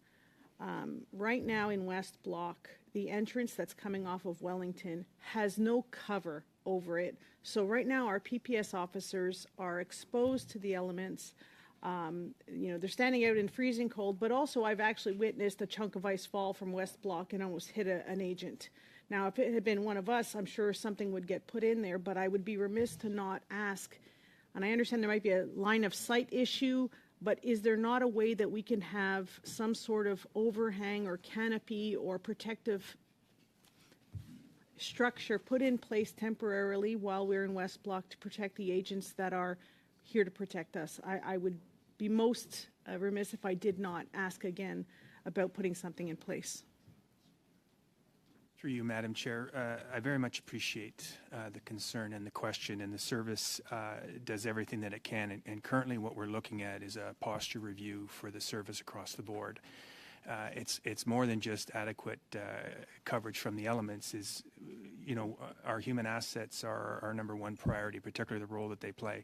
Speaker 13: Right now in West Block, the entrance that's coming off of Wellington has no cover over it. So right now our PPS officers are exposed to the elements. They're standing out in freezing cold, but also I've actually witnessed a chunk of ice fall from West Block and almost hit an agent. Now, if it had been one of us, I'm sure something would get put in there, but I would be remiss to not ask, and I understand there might be a line of sight issue, but is there not a way that we can have some sort of overhang or canopy or protective structure put in place temporarily while we're in West Block to protect the agents that are here to protect us? I would be most remiss if I did not ask again about putting something in place.
Speaker 6: Through you, Madam Chair, I very much appreciate the concern and the question, and the service does everything that it can. And currently what we're looking at is a posture review for the service across the board. It's more than just adequate coverage from the elements. Our human assets are our number one priority, particularly the role that they play.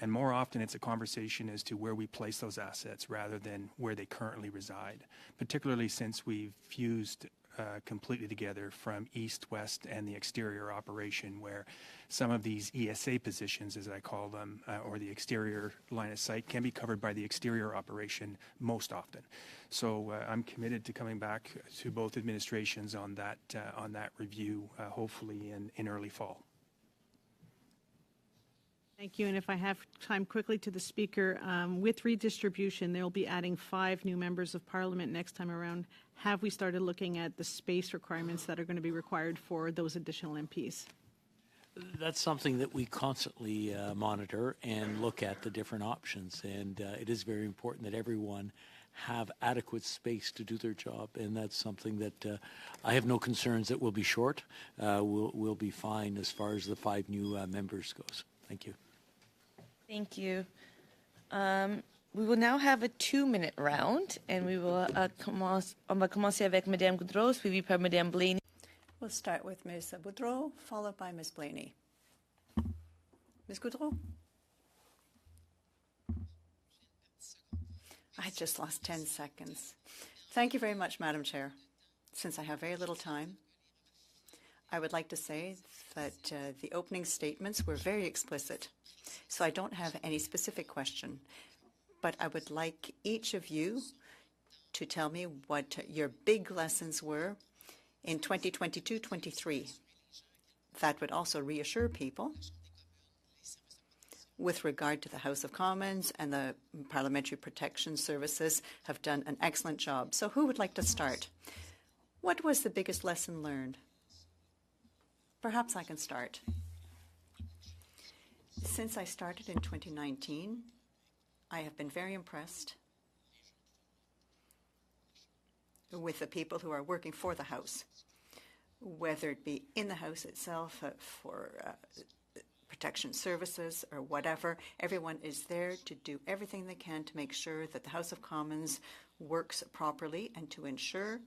Speaker 6: And more often it's a conversation as to where we place those assets rather than where they currently reside, particularly since we've fused completely together from east, west, and the exterior operation, where some of these ESA positions, as I call them, or the exterior line of sight, can be covered by the exterior operation most often. So I'm committed to coming back to both administrations on that review, hopefully in early fall.
Speaker 13: Thank you. And if I have time, quickly to the Speaker, with redistribution, they'll be adding 5 new members of Parliament next time around. Have we started looking at the space requirements that are going to be required for those additional MPs?
Speaker 2: That's something that we constantly monitor and look at the different options. And it is very important that everyone have adequate space to do their job. And that's something that I have no concerns that we'll be short. We'll be fine as far as the 5 new members goes. Thank you.
Speaker 1: Thank you. We will now have a 2-minute round, and we will on va commencer avec Madame Goudreau, suivi par Madame Blaney.
Speaker 3: We'll start with Ms. Boudreau, followed by Ms. Blaney. Ms. Goudreau? I just lost 10 seconds. Thank you very much, Madam Chair. Since I have very little time, I would like to say that the opening statements were very explicit, so I don't have any specific question, but I would like each of you to tell me what your big lessons were in 2022-23. That would also reassure people with regard to the House of Commons, and the Parliamentary Protection Services have done an excellent job. So who would like to start? What was the biggest lesson learned? Perhaps I can start. Since I started in 2019, I have been very impressed with the people who are working for the House. whether it be in the House itself for protection services or whatever. Everyone is there to do everything they can to make sure that the House of Commons works properly and to ensure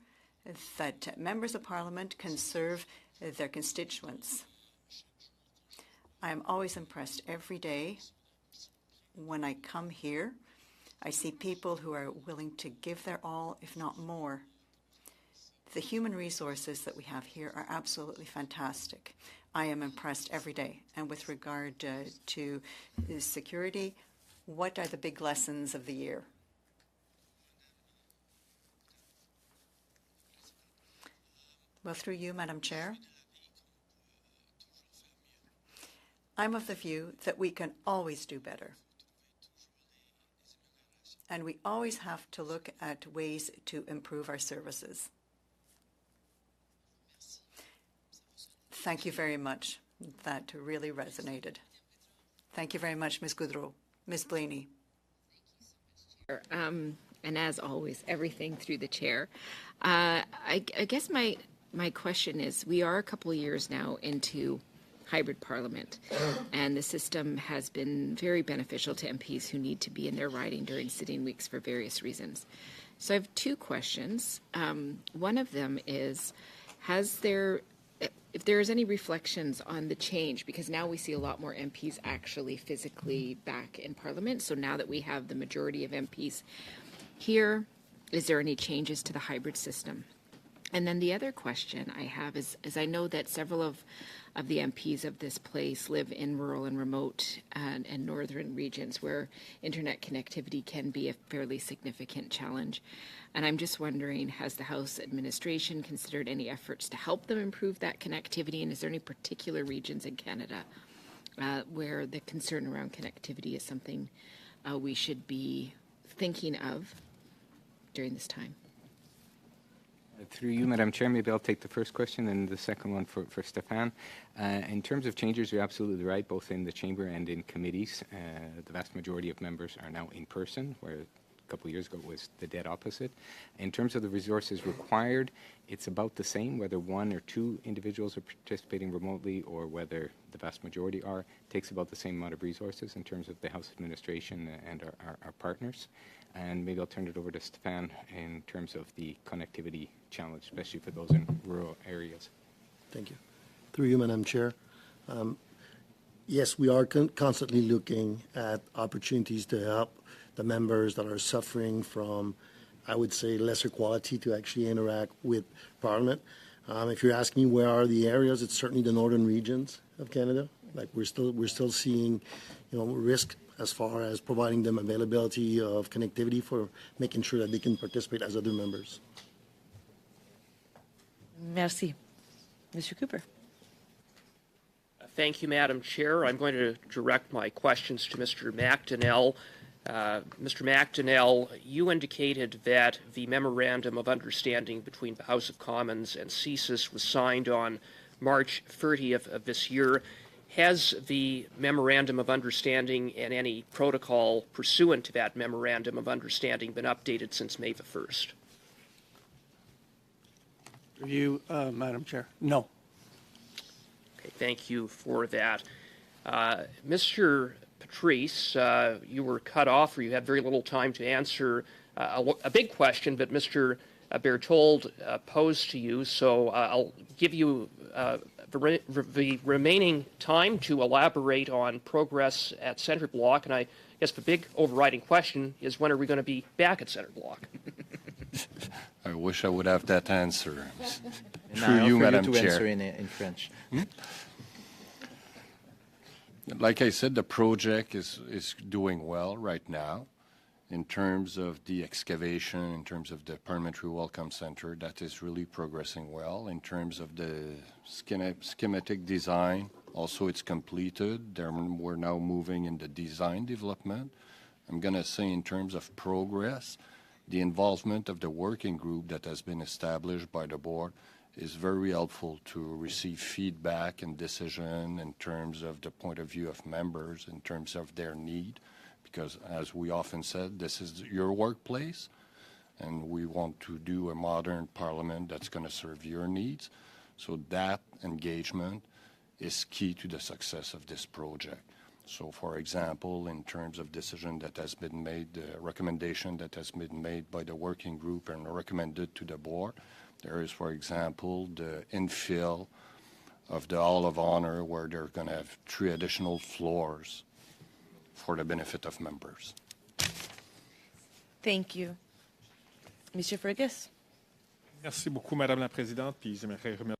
Speaker 3: that members of Parliament can serve their constituents. I am always impressed every day when I come here. I see people who are willing to give their all, if not more. The human resources that we have here are absolutely fantastic. I am impressed every day. And with regard to security, what are the big lessons of the year? Well, through you, Madam Chair, I'm of the view that we can always do better. And we always have to look at ways to improve our services. Thank you very much. That really resonated. Thank you very much, Ms. Goudreau. Ms. Blaney.
Speaker 8: And as always, everything through the chair. I guess my question is, we are a couple of years now into hybrid parliament, and the system has been very beneficial to MPs who need to be in their riding during sitting weeks for various reasons. So I have two questions. One of them is, if there is any reflections on the change, because now we see a lot more MPs actually physically back in Parliament. So now that we have the majority of MPs here, is there any changes to the hybrid system? And then the other question I have is I know that several of the MPs of this place live in rural and remote and northern regions where internet connectivity can be a fairly significant challenge. And I'm just wondering, has the House administration considered any efforts to help them improve that connectivity? And is there any particular regions in Canada where the concern around connectivity is something we should be thinking of during this time?
Speaker 5: Through you, Madam Chair, maybe I'll take the first question and the second one for Stéphane. In terms of changes, you're absolutely right, both in the Chamber and in committees. The vast majority of members are now in person, where a couple of years ago it was the dead opposite. In terms of the resources required, it's about the same, whether one or two individuals are participating remotely or whether the vast majority are. It takes about the same amount of resources in terms of the House administration and our partners. And maybe I'll turn it over to Stéphane in terms of the connectivity challenge, especially for those in rural areas.
Speaker 10: Thank you. Through you, Madam Chair. Yes, we are constantly looking at opportunities to help the members that are suffering from, I would say, lesser quality to actually interact with Parliament. If you're asking me where are the areas, it's certainly the northern regions of Canada. Like we're still seeing, risk as far as providing them availability of connectivity for making sure that they can participate as other members.
Speaker 1: Merci. Mr. Cooper.
Speaker 11: Thank you, Madam Chair. I'm going to direct my questions to Mr. McDonnell. Mr. McDonnell, you indicated that the Memorandum of Understanding between the House of Commons and CSIS was signed on March 30th of this year. Has the Memorandum of Understanding and any protocol pursuant to that Memorandum of Understanding been updated since May the 1st?
Speaker 9: Review, Madam Chair. No.
Speaker 11: Okay, thank you for that. Mr. Patrice, you were cut off, or you had very little time to answer a big question, but Mr. Berthold posed to you, so I'll give you the remaining time to elaborate on progress at Centre Block, and I guess the big overriding question is, when are we going to be back at Centre Block?
Speaker 14: I wish I would have that answer.
Speaker 12: Through
Speaker 14: you, Madam
Speaker 12: to
Speaker 14: Chair.
Speaker 12: Answer in French.
Speaker 14: Like I said, the project is doing well right now in terms of the excavation, in terms of the Parliamentary Welcome Centre. That is really progressing well. In terms of the schematic design, also it's completed. We're now moving into design development. I'm going to say in terms of progress, the involvement of the working group that has been established by the board is very helpful to receive feedback and decision in terms of the point of view of members, in terms of their need, because as we often said, this is your workplace, and we want to do a modern parliament that's going to serve your needs. So that engagement is key to the success of this project. So, for example, in terms of decision that has been made, the recommendation that has been made by the working group and recommended to the board, there is, for example, the infill of the Hall of Honor, where they're going to have 3 additional floors for the benefit of members.
Speaker 1: Thank you. Monsieur Fergus?
Speaker 15: Merci beaucoup, Madame la Présidente. Puis j'aimerais remercier.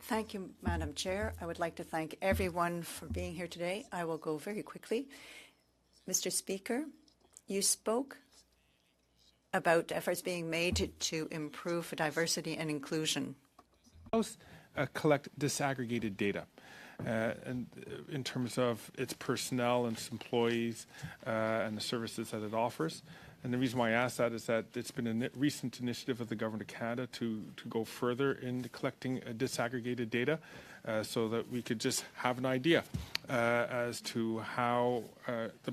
Speaker 3: Thank you, Madam Chair. I would like to thank everyone for being here today. I will go very quickly. Mr. Speaker, you spoke about efforts being made to improve diversity and inclusion.
Speaker 15: House collect disaggregated data, and in terms of its personnel and its employees and the services that it offers. And the reason why I ask that is that it's been a recent initiative of the Government of Canada to go further in collecting disaggregated data so that we could just have an idea as to how the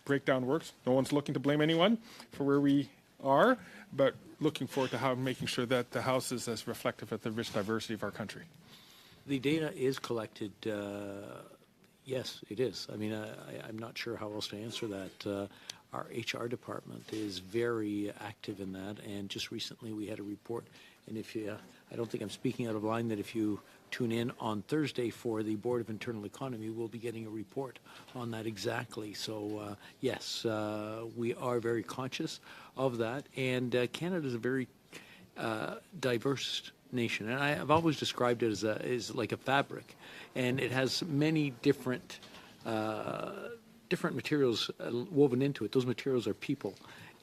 Speaker 15: breakdown works. No one's looking to blame anyone for where we are, but looking forward to how making sure that the House is as reflective of the rich diversity of our country.
Speaker 2: The data is collected. Yes, it is. I mean, I'm not sure how else to answer that. Our HR department is very active in that, and just recently we had a report. And if you, I don't think I'm speaking out of line, that if you tune in on Thursday for the Board of Internal Economy, we'll be getting a report on that exactly. So yes, we are very conscious of that, and Canada is a very diverse nation, and I've always described it as like a fabric, and it has many different materials woven into it. Those materials are people,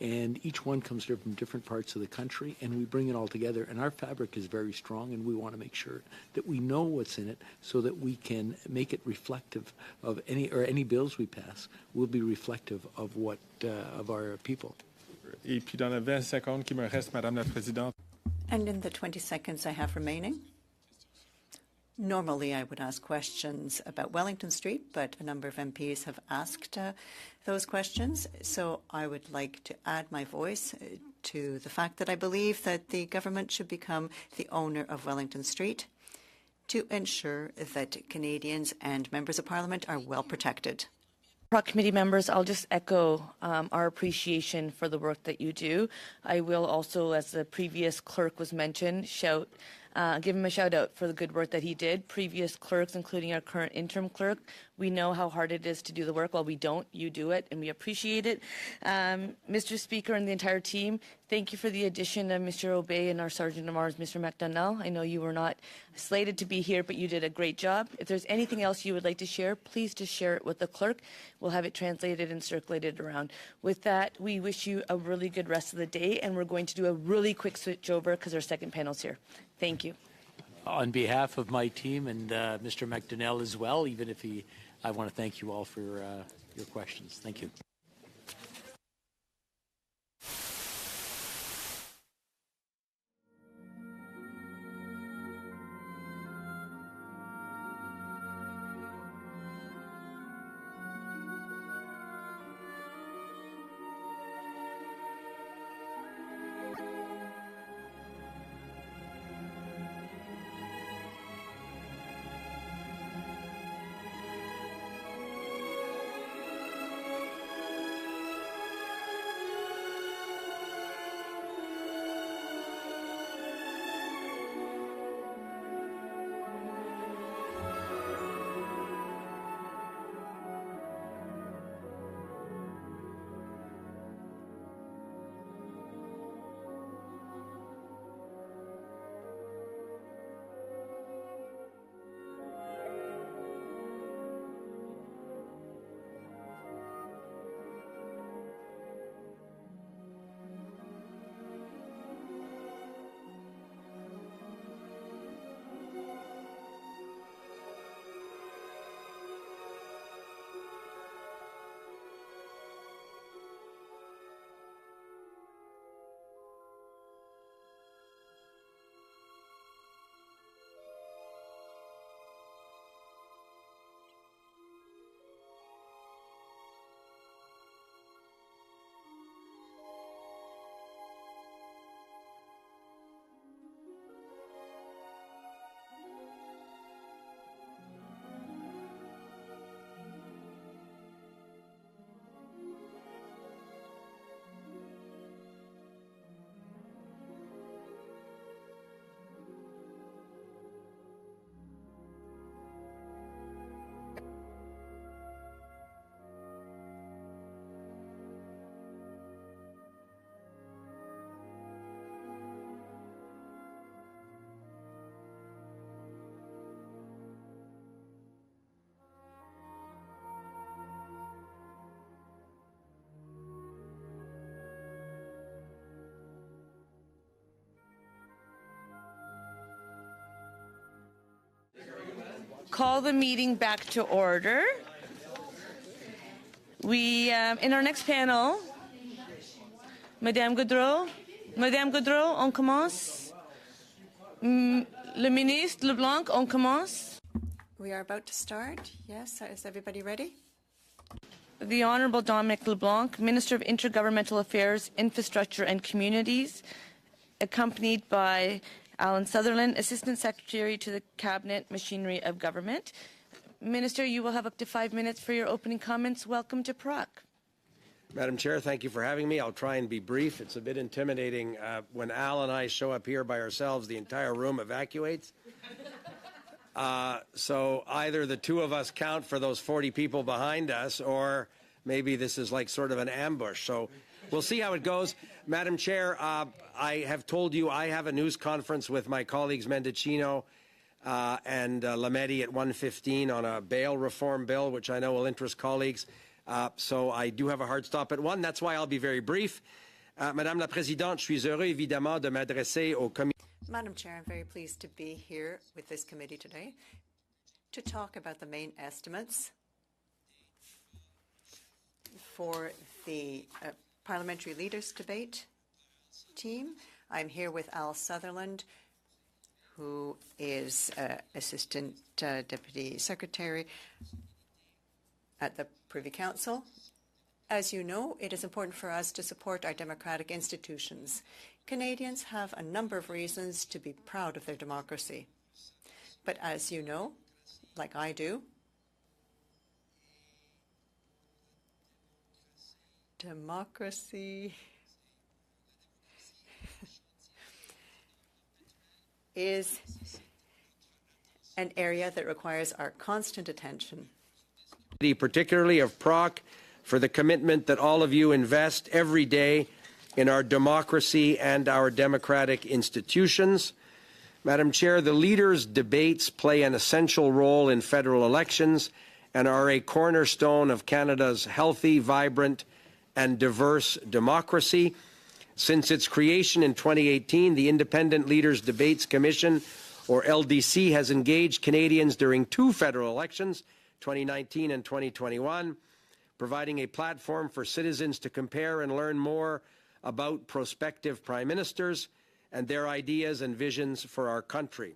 Speaker 2: and each one comes from different parts of the country, and we bring it all together, and our fabric is very strong, and we want to make sure that we know what's in it so that we can make it reflective of any bills we pass will be reflective of what of our people.
Speaker 15: Et puis dans les 20 secondes qui me restent, Madame la Présidente.
Speaker 3: And in the 20 seconds I have remaining, normally I would ask questions about Wellington Street, but a number of MPs have asked those questions. So I would like to add my voice to the fact that I believe that the government should become the owner of Wellington Street to ensure that Canadians and members of Parliament are well protected.
Speaker 1: Committee members, I'll just echo our appreciation for the work that you do. I will also, as the previous clerk was mentioned, give him a shout out for the good work that he did. Previous clerks, including our current interim clerk, we know how hard it is to do the work. Well, we don't. You do it, and we appreciate it. Mr. Speaker and the entire team, thank you for the addition of Mr. Obey and our Sergeant of Arms, Mr. McDonnell. I know you were not slated to be here, but you did a great job. If there's anything else you would like to share, please just share it with the clerk. We'll have it translated and circulated around. With that, we wish you a really good rest of the day, and we're going to do a really quick switch over because our second panel's here. Thank you.
Speaker 2: On behalf of my team and Mr. McDonnell as well, even if I want to thank you all for your questions. Thank you.
Speaker 1: call the meeting back to order. We, in our next panel, Madame Gaudreau, on commence. Le ministre LeBlanc, on commence.
Speaker 3: We are about to start. Yes, is everybody ready?
Speaker 1: The Honourable Dominic LeBlanc, Minister of Intergovernmental Affairs, Infrastructure and Communities, accompanied by Alan Sutherland, Assistant Secretary to the Cabinet Machinery of Government. Minister, you will have up to 5 minutes for your opening comments. Welcome to Prague.
Speaker 16: Madam Chair, thank you for having me. I'll try and be brief. It's a bit intimidating. When Al and I show up here by ourselves, the entire room evacuates. So either the two of us count for those 40 people behind us, or maybe this is like sort of an ambush. So we'll see how it goes. Madam Chair, I have told you I have a news conference with my colleagues Mendicino and Lametti at 1:15 on a bail reform bill, which I know will interest colleagues. So I do have a hard stop at 1. That's why I'll be very brief. Madame la Présidente, je suis heureux évidemment de m'adresser au comité.
Speaker 3: Madam Chair, I'm very pleased to be here with this committee today to talk about the main estimates for the Parliamentary Leaders Debate team. I'm here with Al Sutherland, who is Assistant Deputy Secretary at the Privy Council. As you know, it is important for us to support our democratic institutions. Canadians have a number of reasons to be proud of their democracy. But as you know, like I do, democracy is an area that requires our constant attention.
Speaker 16: Particularly of Prague, for the commitment that all of you invest every day in our democracy and our democratic institutions. Madam Chair, the leaders' debates play an essential role in federal elections and are a cornerstone of Canada's healthy, vibrant, and diverse democracy. Since its creation in 2018, the Independent Leaders Debates Commission, or LDC, has engaged Canadians during 2 federal elections, 2019 and 2021, providing a platform for citizens to compare and learn more about prospective prime ministers and their ideas and visions for our country.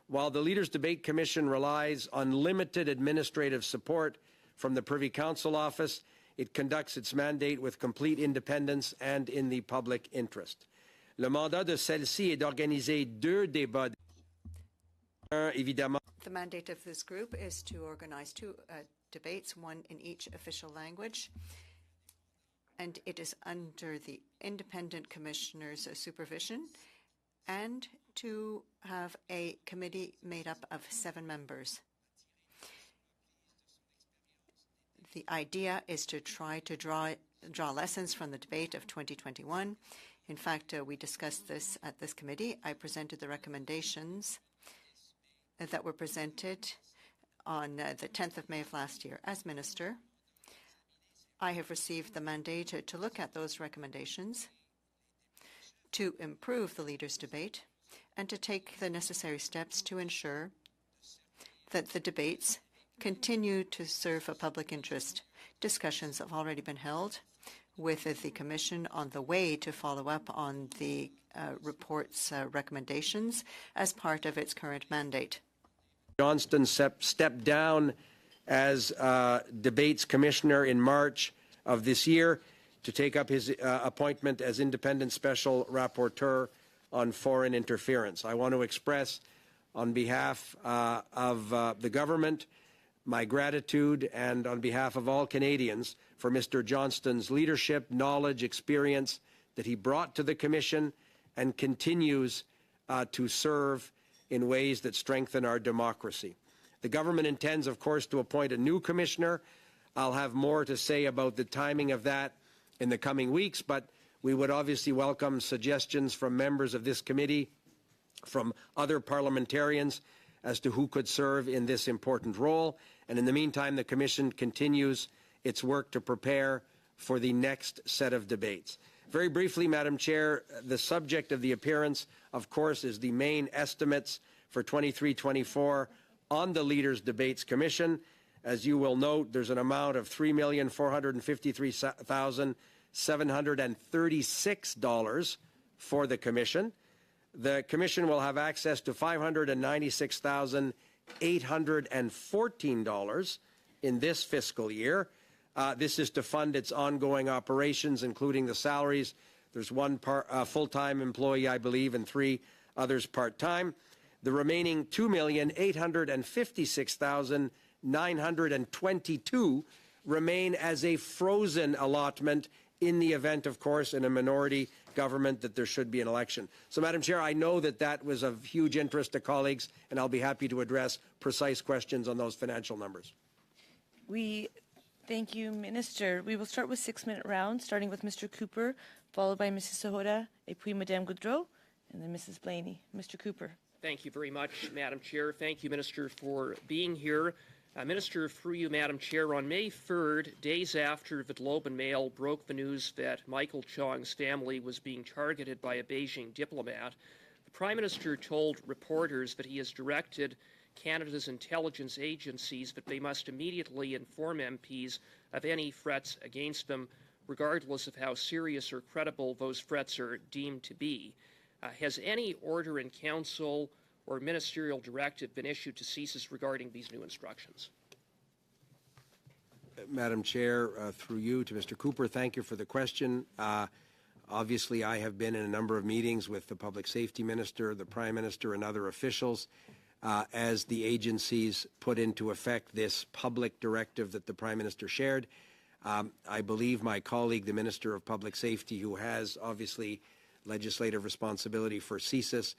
Speaker 16: While the Leaders Debate Commission relies on limited administrative support from the Privy Council Office, it conducts its mandate with complete independence and in the public interest. Le mandat de celle-ci est d'organiser 2 débats. Évidemment.
Speaker 3: The mandate of this group is to organize 2 debates, one in each official language, and it is under the independent commissioner's supervision, and to have a committee made up of 7 members. The idea is to try to draw lessons from the debate of 2021. In fact, we discussed this at this committee. I presented the recommendations that were presented on the 10th of May of last year. As Minister, I have received the mandate to look at those recommendations, to improve the leaders' debate, and to take the necessary steps to ensure that the debates continue to serve a public interest. Discussions have already been held with the Commission on the way to follow up on the report's recommendations as part of its current mandate.
Speaker 16: Johnston stepped down as Debates Commissioner in March of this year to take up his appointment as Independent Special Rapporteur on Foreign Interference. I want to express on behalf of the government my gratitude, and on behalf of all Canadians, for Mr. Johnston's leadership, knowledge, experience that he brought to the Commission and continues to serve in ways that strengthen our democracy. The government intends, of course, to appoint a new commissioner. I'll have more to say about the timing of that in the coming weeks, but we would obviously welcome suggestions from members of this committee, from other parliamentarians, as to who could serve in this important role. And in the meantime, the Commission continues its work to prepare for the next set of debates. Very briefly, Madam Chair, the subject of the appearance, of course, is the main estimates for 23-24 on the Leaders Debates Commission. As you will note, there's an amount of $3,453,736 for the commission. The commission will have access to $596,814 in this fiscal year. This is to fund its ongoing operations, including the salaries. There's one full-time employee, I believe, and 3 others part-time. The remaining $2,856,922 remain as a frozen allotment in the event, of course, in a minority government that there should be an election. So, Madam Chair, I know that that was of huge interest to colleagues, and I'll be happy to address precise questions on those financial numbers.
Speaker 1: Thank you, Minister. We will start with 6-minute rounds, starting with Mr. Cooper, followed by Mrs. Sahota, et puis Madame Goudreau, and then Mrs. Blaney. Mr. Cooper.
Speaker 11: Thank you very much, Madam Chair. Thank you, Minister, for being here. Minister, through you, Madam Chair, on May 3rd, days after the Globe and Mail broke the news that Michael Chong's family was being targeted by a Beijing diplomat, the Prime Minister told reporters that he has directed Canada's intelligence agencies that they must immediately inform MPs of any threats against them, regardless of how serious or credible those threats are deemed to be. Has any order in Council or ministerial directive been issued to CSIS regarding these new instructions?
Speaker 16: Madam Chair, through you to Mr. Cooper, thank you for the question. Obviously, I have been in a number of meetings with the Public Safety Minister, the Prime Minister, and other officials as the agencies put into effect this public directive that the Prime Minister shared. I believe my colleague, the Minister of Public Safety, who has obviously legislative responsibility for CSIS,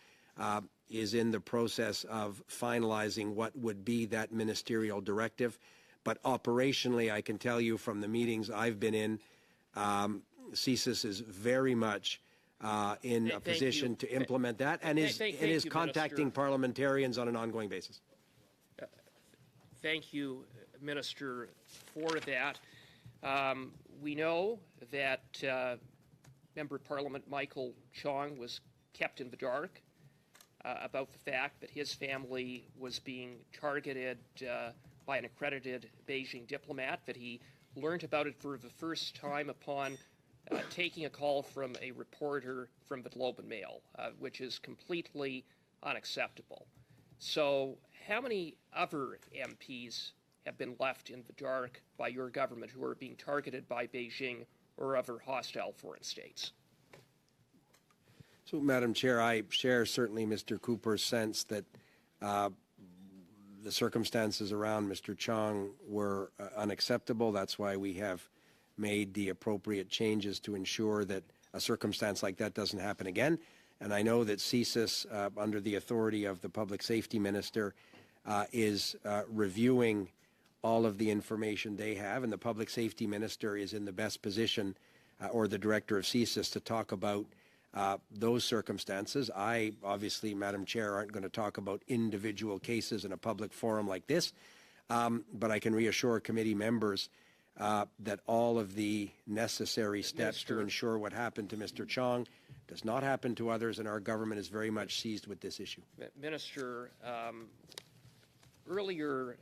Speaker 16: is in the process of finalizing what would be that ministerial directive. But operationally, I can tell you from the meetings I've been in, CSIS is very much in a position to implement that and is contacting parliamentarians on an ongoing basis.
Speaker 11: Thank you, Minister, for that. We know that Member of Parliament Michael Chong was kept in the dark about the fact that his family was being targeted by an accredited Beijing diplomat, that he learned about it for the first time upon taking a call from a reporter from the Globe and Mail, which is completely unacceptable. So how many other MPs have been left in the dark by your government who are being targeted by Beijing or other hostile foreign states?
Speaker 16: So, Madam Chair, I share certainly Mr. Cooper's sense that the circumstances around Mr. Chong were unacceptable. That's why we have made the appropriate changes to ensure that a circumstance like that doesn't happen again. And I know that CSIS, under the authority of the Public Safety Minister, is reviewing all of the information they have, and the Public Safety Minister is in the best position, or the Director of CSIS, to talk about those circumstances. I, obviously, Madam Chair, aren't going to talk about individual cases in a public forum like this, but I can reassure committee members that all of the necessary steps to ensure what happened to Mr. Chong does not happen to others, and our government is very much seized with this issue.
Speaker 11: Minister, earlier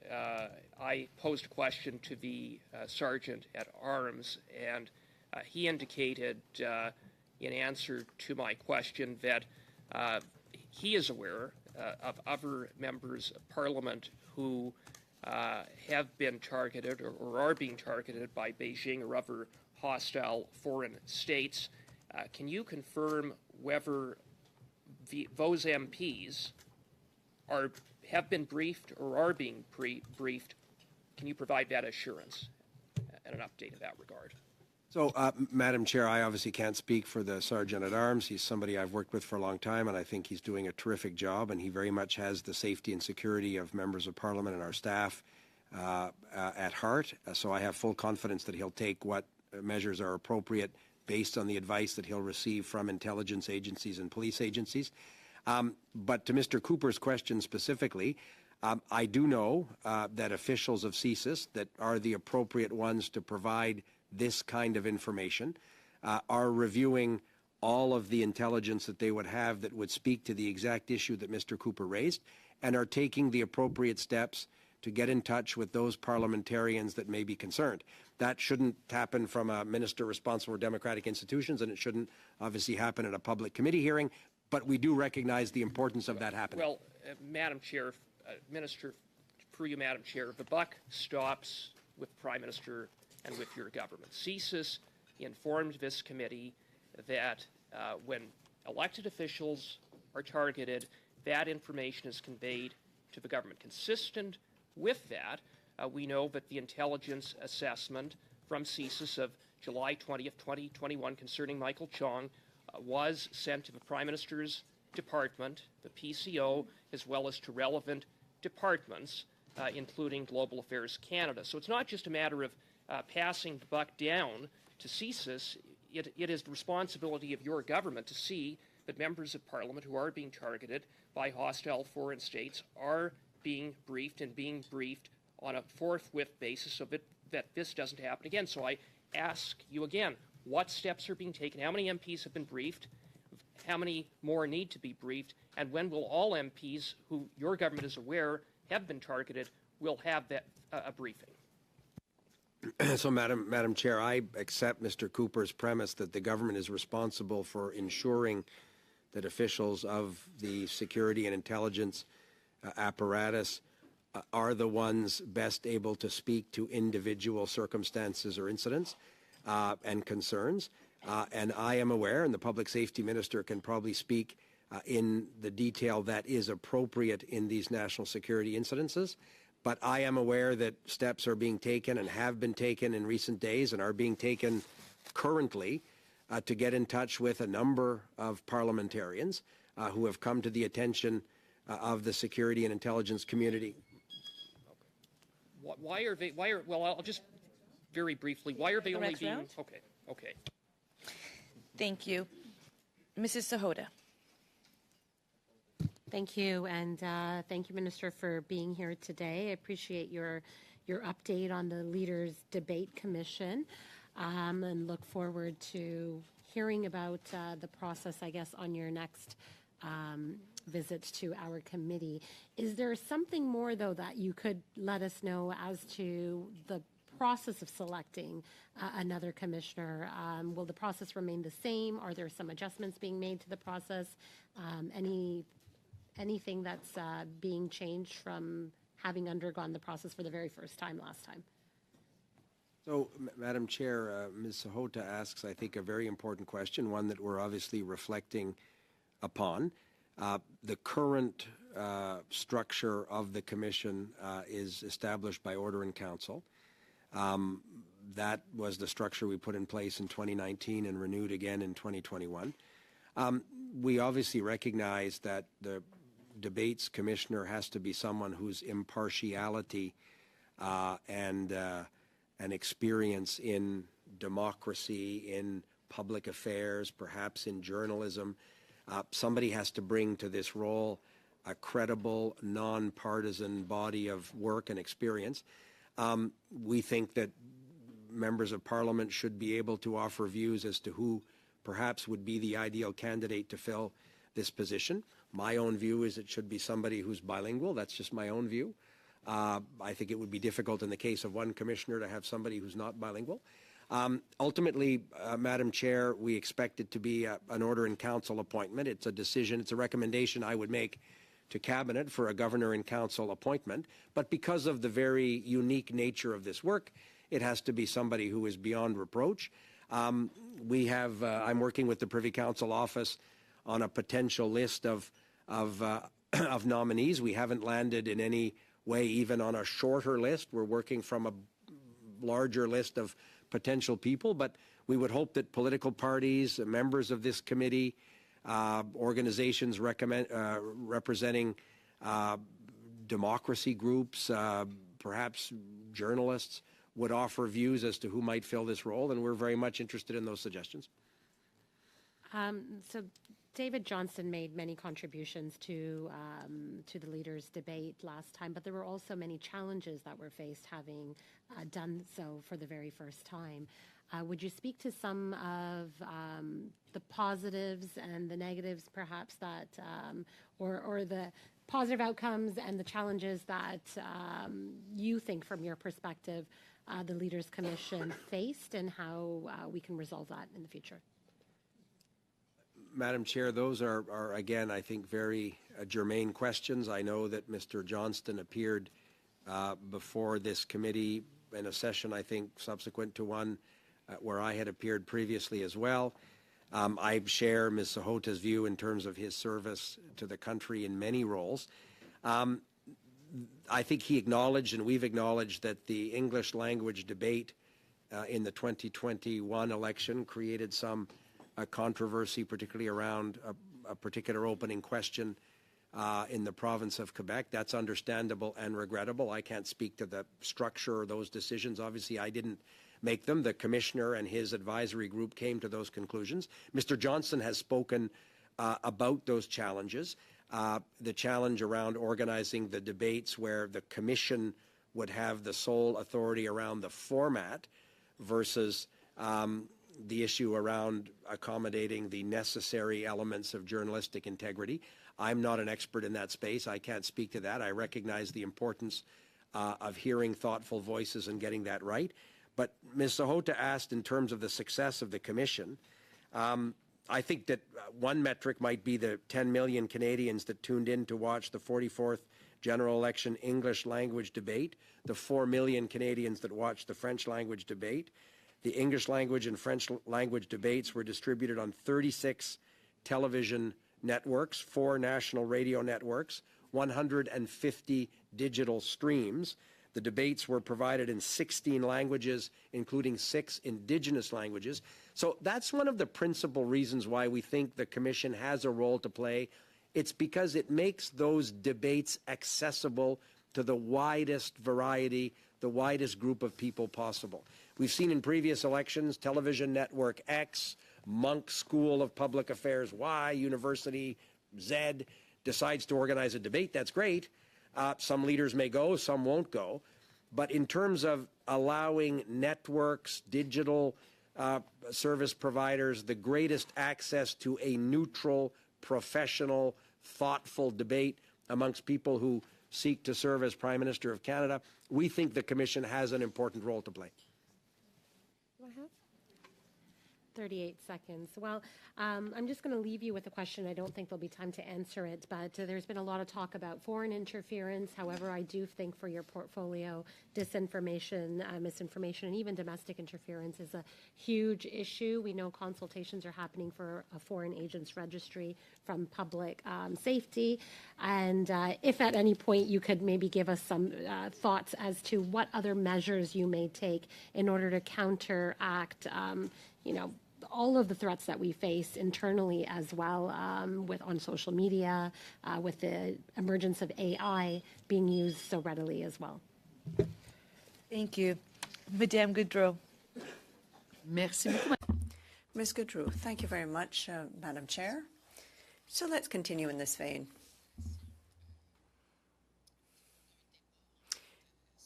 Speaker 11: I posed a question to the Sergeant at Arms, and he indicated in answer to my question that he is aware of other members of Parliament who have been targeted or are being targeted by Beijing or other hostile foreign states. Can you confirm whether those MPs have been briefed or are being briefed? Can you provide that assurance and an update in that regard?
Speaker 16: So, Madam Chair, I obviously can't speak for the Sergeant at Arms. He's somebody I've worked with for a long time, and I think he's doing a terrific job, and he very much has the safety and security of members of Parliament and our staff at heart. So I have full confidence that he'll take what measures are appropriate based on the advice that he'll receive from intelligence agencies and police agencies. But to Mr. Cooper's question specifically, I do know that officials of CSIS that are the appropriate ones to provide this kind of information are reviewing all of the intelligence that they would have that would speak to the exact issue that Mr. Cooper raised, and are taking the appropriate steps to get in touch with those parliamentarians that may be concerned. That shouldn't happen from a minister responsible for democratic institutions, and it shouldn't obviously happen at a public committee hearing, but we do recognize the importance of that happening.
Speaker 11: Well, Madam Chair, Minister, through you, Madam Chair, the buck stops with the Prime Minister and with your government. CSIS informed this committee that when elected officials are targeted, that information is conveyed to the government. Consistent with that, we know that the intelligence assessment from CSIS of July 20th, 2021 concerning Michael Chong was sent to the Prime Minister's department, the PCO, as well as to relevant departments, including Global Affairs Canada. So it's not just a matter of passing the buck down to CSIS. It is the responsibility of your government to see that members of Parliament who are being targeted by hostile foreign states are being briefed and being briefed on a forthwith basis so that this doesn't happen again. So I ask you again, what steps are being taken? How many MPs have been briefed? How many more need to be briefed? And when will all MPs who your government is aware have been targeted will have that a briefing?
Speaker 16: So, Madam Chair, I accept Mr. Cooper's premise that the government is responsible for ensuring that officials of the security and intelligence apparatus are the ones best able to speak to individual circumstances or incidents and concerns. And I am aware, and the Public Safety Minister can probably speak in the detail that is appropriate in these national security incidences. But I am aware that steps are being taken and have been taken in recent days and are being taken currently to get in touch with a number of parliamentarians who have come to the attention of the security and intelligence community.
Speaker 11: Why are they? Well, I'll just very briefly. Why are they only
Speaker 1: next
Speaker 11: being?
Speaker 1: round?
Speaker 11: Okay.
Speaker 1: Thank you. Mrs. Sahota.
Speaker 17: Thank you, and thank you, Minister, for being here today. I appreciate your update on the Leaders Debate Commission, and look forward to hearing about the process, I guess, on your next visit to our committee. Is there something more, though, that you could let us know as to the process of selecting another commissioner? Will the process remain the same? Are there some adjustments being made to the process? Anything that's being changed from having undergone the process for the very first time last time?
Speaker 16: So, Madam Chair, Ms. Sahota asks, I think, a very important question, one that we're obviously reflecting upon. The current structure of the Commission is established by Order in Council. That was the structure we put in place in 2019 and renewed again in 2021. We obviously recognize that the Debates Commissioner has to be someone whose impartiality and experience in democracy, in public affairs, perhaps in journalism, somebody has to bring to this role a credible, nonpartisan body of work and experience. We think that members of Parliament should be able to offer views as to who perhaps would be the ideal candidate to fill this position. My own view is it should be somebody who's bilingual. That's just my own view. I think it would be difficult in the case of one commissioner to have somebody who's not bilingual. Ultimately, Madam Chair, we expect it to be an Order in Council appointment. It's a decision, it's a recommendation I would make to Cabinet for a Governor in Council appointment. But because of the very unique nature of this work, it has to be somebody who is beyond reproach. I'm working with the Privy Council office on a potential list of nominees. We haven't landed in any way even on a shorter list. We're working from a larger list of potential people, but we would hope that political parties, members of this committee, organizations representing democracy groups, perhaps journalists, would offer views as to who might fill this role, and we're very much interested in those suggestions.
Speaker 17: So David Johnston made many contributions to the leaders' debate last time, but there were also many challenges that were faced having done so for the very first time. Would you speak to some of the positives and the negatives, perhaps, that, or the positive outcomes and the challenges that you think, from your perspective, the Leaders Commission faced, and how we can resolve that in the future?
Speaker 16: Madam Chair, those are again, I think, very germane questions. I know that Mr. Johnston appeared before this committee in a session, I think, subsequent to one where I had appeared previously as well. I share Ms. Sahota's view in terms of his service to the country in many roles. I think he acknowledged, and we've acknowledged, that the English language debate in the 2021 election created some controversy, particularly around a particular opening question in the province of Quebec. That's understandable and regrettable. I can't speak to the structure or those decisions. Obviously, I didn't make them. The commissioner and his advisory group came to those conclusions. Mr. Johnston has spoken about those challenges. The challenge around organizing the debates where the commission would have the sole authority around the format versus the issue around accommodating the necessary elements of journalistic integrity. I'm not an expert in that space. I can't speak to that. I recognize the importance of hearing thoughtful voices and getting that right. But Ms. Sahota asked in terms of the success of the commission. I think that one metric might be the 10 million Canadians that tuned in to watch the 44th general election English language debate, the 4 million Canadians that watched the French language debate. The English language and French language debates were distributed on 36 television networks, 4 national radio networks, 150 digital streams. The debates were provided in 16 languages, including 6 indigenous languages. So that's one of the principal reasons why we think the Commission has a role to play. It's because it makes those debates accessible to the widest variety, the widest group of people possible. We've seen in previous elections, Television Network X, Monk School of Public Affairs Y, University Z decides to organize a debate. That's great. Some leaders may go, some won't go. But in terms of allowing networks, digital service providers, the greatest access to a neutral, professional, thoughtful debate amongst people who seek to serve as Prime Minister of Canada, we think the Commission has an important role to play.
Speaker 17: 38 seconds. Well, I'm just going to leave you with a question. I don't think there'll be time to answer it, but there's been a lot of talk about foreign interference. However, I do think for your portfolio, disinformation, misinformation, and even domestic interference is a huge issue. We know consultations are happening for a foreign agents registry from public safety. And if at any point you could maybe give us some thoughts as to what other measures you may take in order to counteract, all of the threats that we face internally as well, on social media, with the emergence of AI being used so readily as well.
Speaker 1: Thank you. Madame Goudreau.
Speaker 3: Merci beaucoup. Ms. Goudreau, thank you very much, Madam Chair. So let's continue in this vein.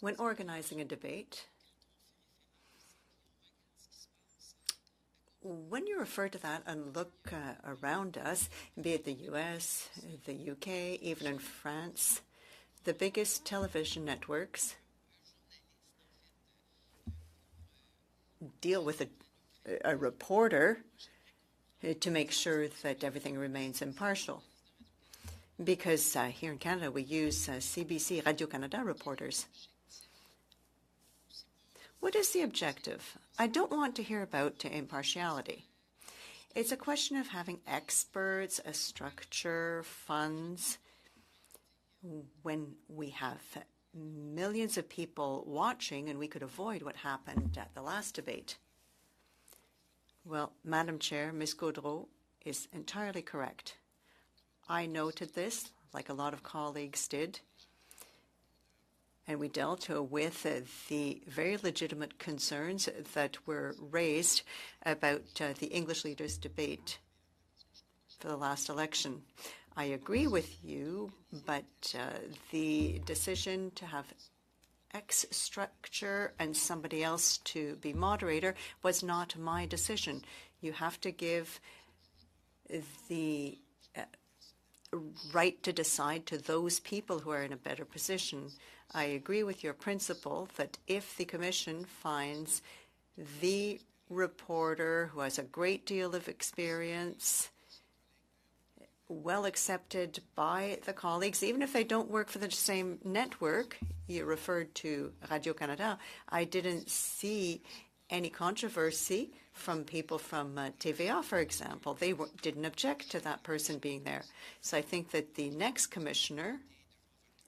Speaker 3: When organizing a debate, when you refer to that and look around us, be it the US, the UK, even in France, the biggest television networks deal with a reporter to make sure that everything remains impartial. Because here in Canada, we use CBC, Radio-Canada reporters. What is the objective? I don't want to hear about impartiality. It's a question of having experts, a structure, funds. When we have millions of people watching and we could avoid what happened at the last debate. Well, Madam Chair, Ms. Goudreau is entirely correct. I noted this, like a lot of colleagues did, and we dealt with the very legitimate concerns that were raised about the English leaders' debate for the last election. I agree with you, but the decision to have X structure and somebody else to be moderator was not my decision. You have to give the right to decide to those people who are in a better position. I agree with your principle that if the Commission finds the reporter who has a great deal of experience, well accepted by the colleagues, even if they don't work for the same network. You referred to Radio-Canada. I didn't see any controversy from people from TVA, for example. They didn't object to that person being there. So I think that the next commissioner,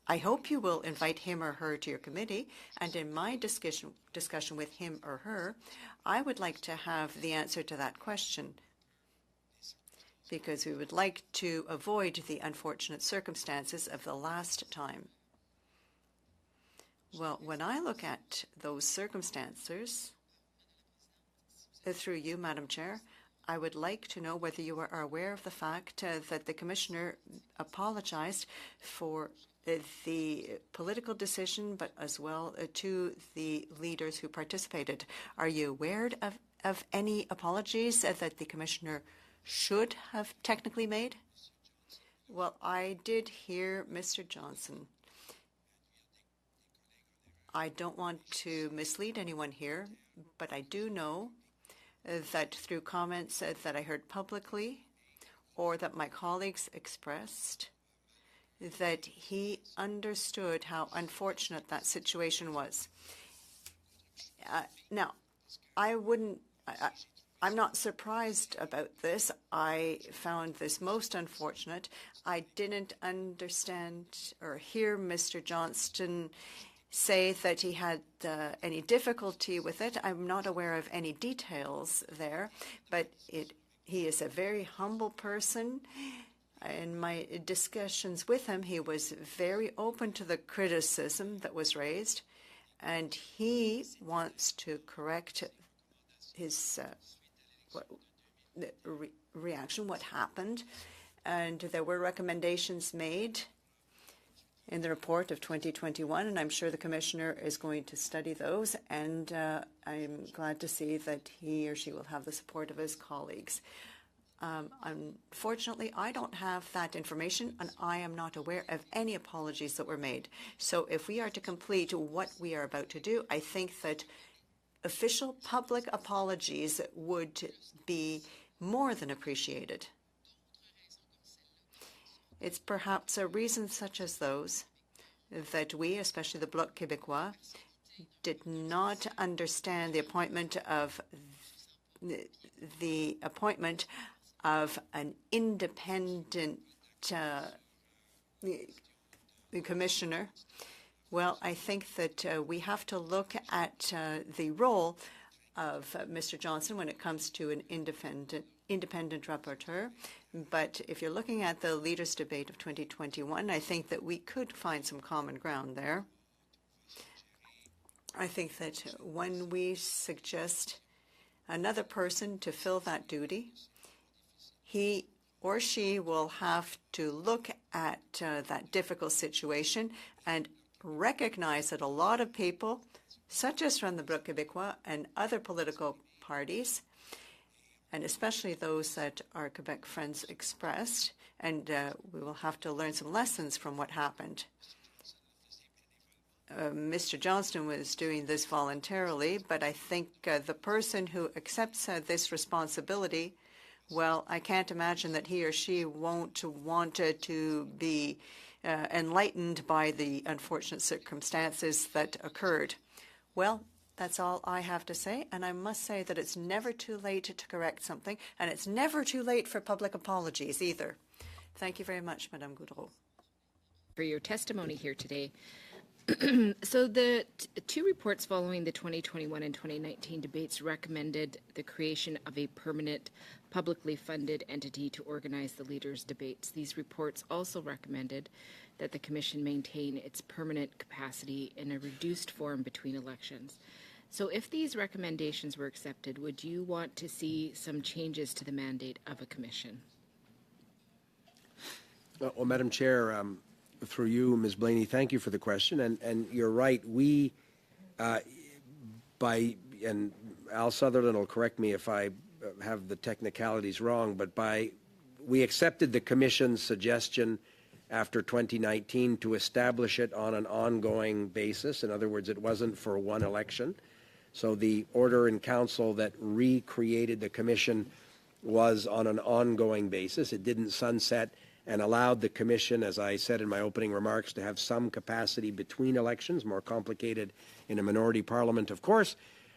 Speaker 3: I hope you will invite him or her to your committee, and in my discussion with him or her, I would like to have the answer to that question, because we would like to avoid the unfortunate circumstances of the last time. Well, when I look at those circumstances, through you, Madam Chair, I would like to know whether you are aware of the fact that the Commissioner apologized for the political decision, but as well to the leaders who participated. Are you aware of any apologies that the Commissioner should have technically made? Well, I did hear Mr. Johnson. I don't want to mislead anyone here, but I do know that through comments that I heard publicly or that my colleagues expressed, that he understood how unfortunate that situation was. Now, I'm not surprised about this. I found this most unfortunate. I didn't understand or hear Mr. Johnston say that he had any difficulty with it. I'm not aware of any details there, but he is a very humble person. In my discussions with him, he was very open to the criticism that was raised, and he wants to correct his reaction, what happened, and there were recommendations made in the report of 2021, and I'm sure the Commissioner is going to study those, and I'm glad to see that he or she will have the support of his colleagues. Unfortunately, I don't have that information, and I am not aware of any apologies that were made. So if we are to complete what we are about to do, I think that official public apologies would be more than appreciated. It's perhaps a reason such as those that we, especially the Bloc Québécois, did not understand the appointment of an independent commissioner. Well, I think that we have to look at the role of Mr. Johnson when it comes to an independent rapporteur. But if you're looking at the leaders' debate of 2021, I think that we could find some common ground there. I think that when we suggest another person to fill that duty, he or she will have to look at that difficult situation and recognize that a lot of people, such as from the Bloc Québécois and other political parties, and especially those that our Quebec friends expressed, and we will have to learn some lessons from what happened. Mr. Johnston was doing this voluntarily, but I think the person who accepts this responsibility, well, I can't imagine that he or she won't want to be enlightened by the unfortunate circumstances that occurred. Well, that's all I have to say, and I must say that it's never too late to correct something, and it's never too late for public apologies either. Thank you very much, Madame Goudreau.
Speaker 8: For your testimony here today. So the two reports following the 2021 and 2019 debates recommended the creation of a permanent publicly funded entity to organize the leaders' debates. These reports also recommended that the Commission maintain its permanent capacity in a reduced form between elections. So if these recommendations were accepted, would you want to see some changes to the mandate of a Commission?
Speaker 16: Well, Madam Chair, through you, Ms. Blaney, thank you for the question. And you're right. We, and Al Sutherland will correct me if I have the technicalities wrong, but we accepted the Commission's suggestion after 2019 to establish it on an ongoing basis. In other words, it wasn't for one election. So the order in council that recreated the Commission was on an ongoing basis. It didn't sunset and allowed the Commission, as I said in my opening remarks, to have some capacity between elections, more complicated in a minority parliament, of course,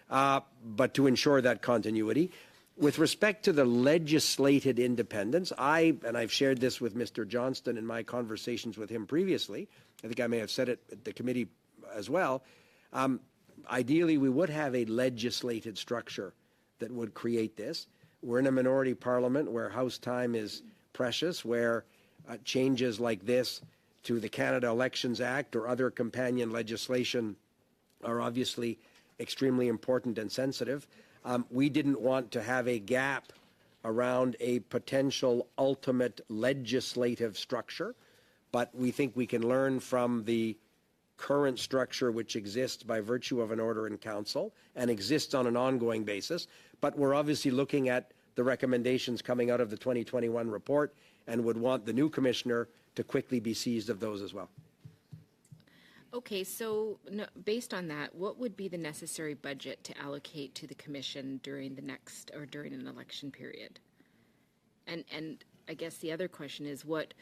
Speaker 16: but to ensure that continuity. With respect to the legislated independence, and I've shared this with Mr. Johnston in my conversations with him previously, I think I may have said it at the committee as well, ideally we would have a legislated structure that would create this. We're in a minority parliament where House time is precious, where changes like this to the Canada Elections Act or other companion legislation are obviously extremely important and sensitive. We didn't want to have a gap around a potential ultimate legislative structure, but we think we can learn from the current structure which exists by virtue of an order in council and exists on an ongoing basis. But we're obviously looking at the recommendations coming out of the 2021 report and would want the new commissioner to quickly be seized of those as well.
Speaker 8: Okay, so based on that, what would be the necessary budget to allocate to the Commission during the next or during an election period? And I guess the other question is, what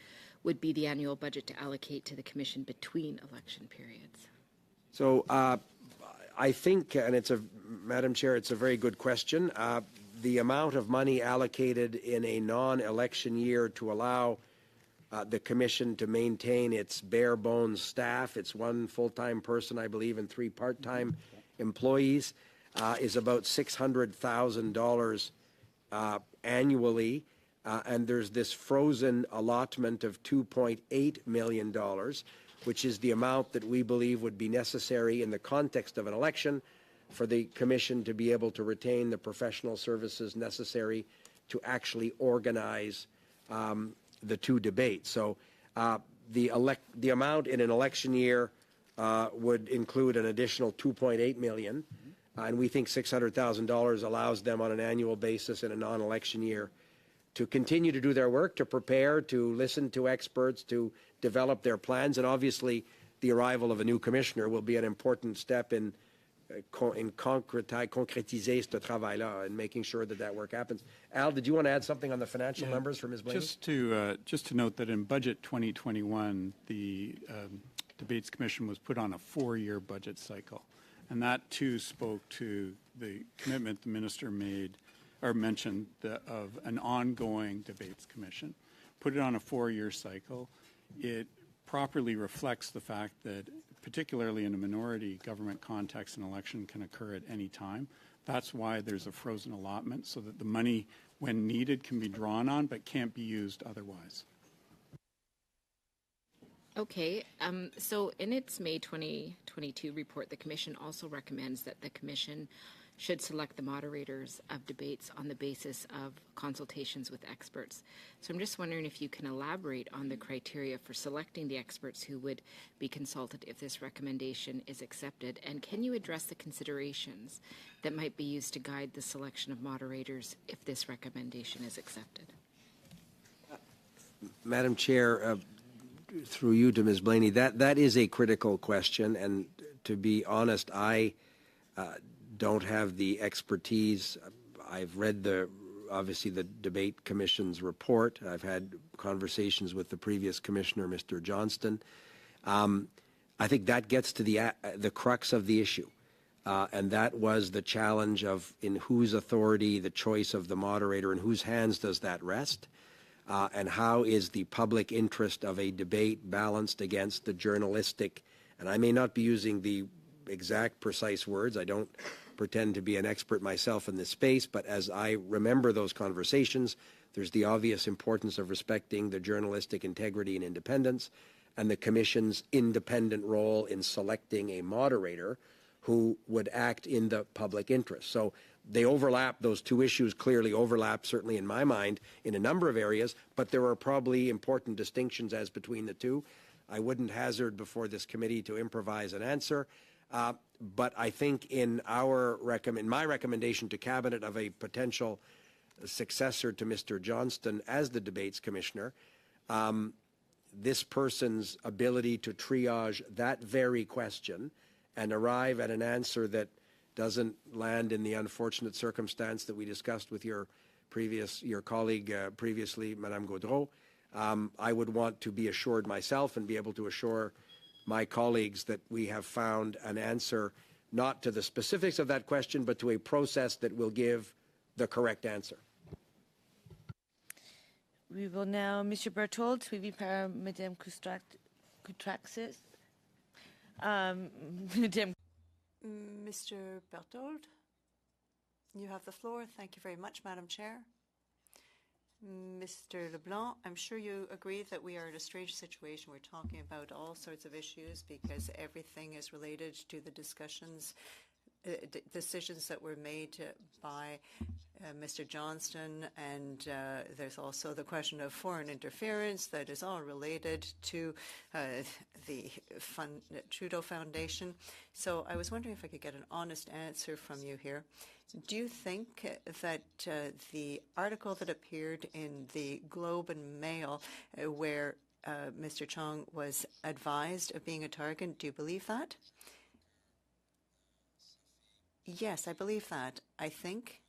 Speaker 8: would be the annual budget to allocate to the Commission between election periods?
Speaker 16: So I think, and Madam Chair, it's a very good question. The amount of money allocated in a non-election year to allow the Commission to maintain its bare bones staff, its one full-time person, I believe, and 3 part-time employees, is about $600,000 annually. And there's this frozen allotment of $2.8 million, which is the amount that we believe would be necessary in the context of an election for the Commission to be able to retain the professional services necessary to actually organize the 2 debates. So the amount in an election year would include an additional $2.8 million, and we think $600,000 allows them on an annual basis in a non-election year to continue to do their work, to prepare, to listen to experts, to develop their plans, and obviously the arrival of a new commissioner will be an important step in concrétiser ce travail-là and making sure that that work happens. Al, did you want to add something on the financial numbers for Ms. Blaney?
Speaker 18: Just to note that in Budget 2021, the Debates Commission was put on a 4-year budget cycle, and that too spoke to the commitment the minister made or mentioned of an ongoing Debates Commission. Put it on a 4-year cycle. It properly reflects the fact that, particularly in a minority government context, an election can occur at any time. That's why there's a frozen allotment, so that the money, when needed, can be drawn on but can't be used otherwise.
Speaker 8: Okay, so in its May 2022 report, the Commission also recommends that the Commission should select the moderators of debates on the basis of consultations with experts. So I'm just wondering if you can elaborate on the criteria for selecting the experts who would be consulted if this recommendation is accepted, and can you address the considerations that might be used to guide the selection of moderators if this recommendation is accepted?
Speaker 16: Madam Chair, through you to Ms. Blaney, that is a critical question, and to be honest, I don't have the expertise. I've read obviously the Debate Commission's report. I've had conversations with the previous commissioner, Mr. Johnston. I think that gets to the crux of the issue, and that was the challenge of in whose authority the choice of the moderator, in whose hands does that rest, and how is the public interest of a debate balanced against the journalistic, and I may not be using the exact precise words. I don't pretend to be an expert myself in this space, but as I remember those conversations, there's the obvious importance of respecting the journalistic integrity and independence, and the Commission's independent role in selecting a moderator who would act in the public interest. So they overlap, those two issues clearly overlap, certainly in my mind, in a number of areas, but there are probably important distinctions as between the two. I wouldn't hazard before this committee to improvise an answer. But I think in my recommendation to Cabinet of a potential successor to Mr. Johnston as the Debates Commissioner, this person's ability to triage that very question and arrive at an answer that doesn't land in the unfortunate circumstance that we discussed with your colleague previously, Madame Gaudreau. I would want to be assured myself and be able to assure my colleagues that we have found an answer not to the specifics of that question, but to a process that will give the correct answer.
Speaker 1: We will now, Monsieur Berthold, suivi par Madame Koutraxis. Madame.
Speaker 3: Mr. Berthold, you have the floor. Thank you very much, Madam Chair. Mr. LeBlanc, I'm sure you agree that we are in a strange situation. We're talking about all sorts of issues because everything is related to the discussions, decisions that were made by Mr. Johnston, and there's also the question of foreign interference that is all related to the Trudeau Foundation. So I was wondering if I could get an honest answer from you here. Do you think that the article that appeared in the Globe and Mail where Mr. Chong was advised of being a target, do you believe that? Yes, I believe that. I think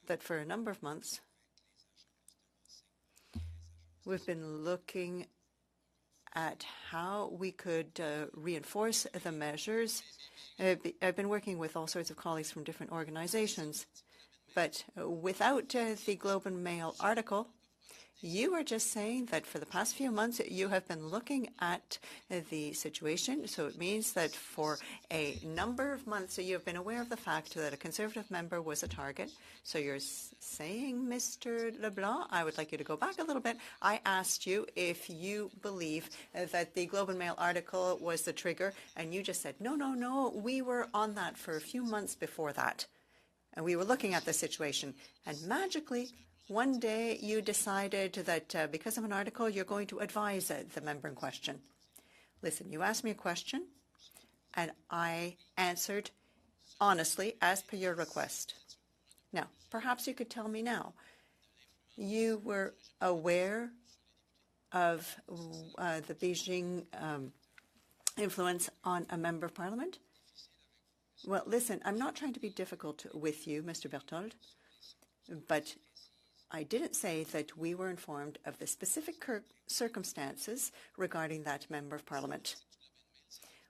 Speaker 3: that for a number of months, we've been looking at how we could reinforce the measures. I've been working with all sorts of colleagues from different organizations, but without the Globe and Mail article, you were just saying that for the past few months you have been looking at the situation. So it means that for a number of months you have been aware of the fact that a Conservative member was a target. So you're saying, Mr. LeBlanc, I would like you to go back a little bit. I asked you if you believe that the Globe and Mail article was the trigger, and you just said, no, no, no, we were on that for a few months before that. And we were looking at the situation. And magically, one day you decided that because of an article, you're going to advise the member in question. Listen, you asked me a question, and I answered honestly as per your request. Now, perhaps you could tell me now, you were aware of the Beijing influence on a member of parliament? Well, listen, I'm not trying to be difficult with you, Mr. Berthold, but I didn't say that we were informed of the specific circumstances regarding that member of parliament.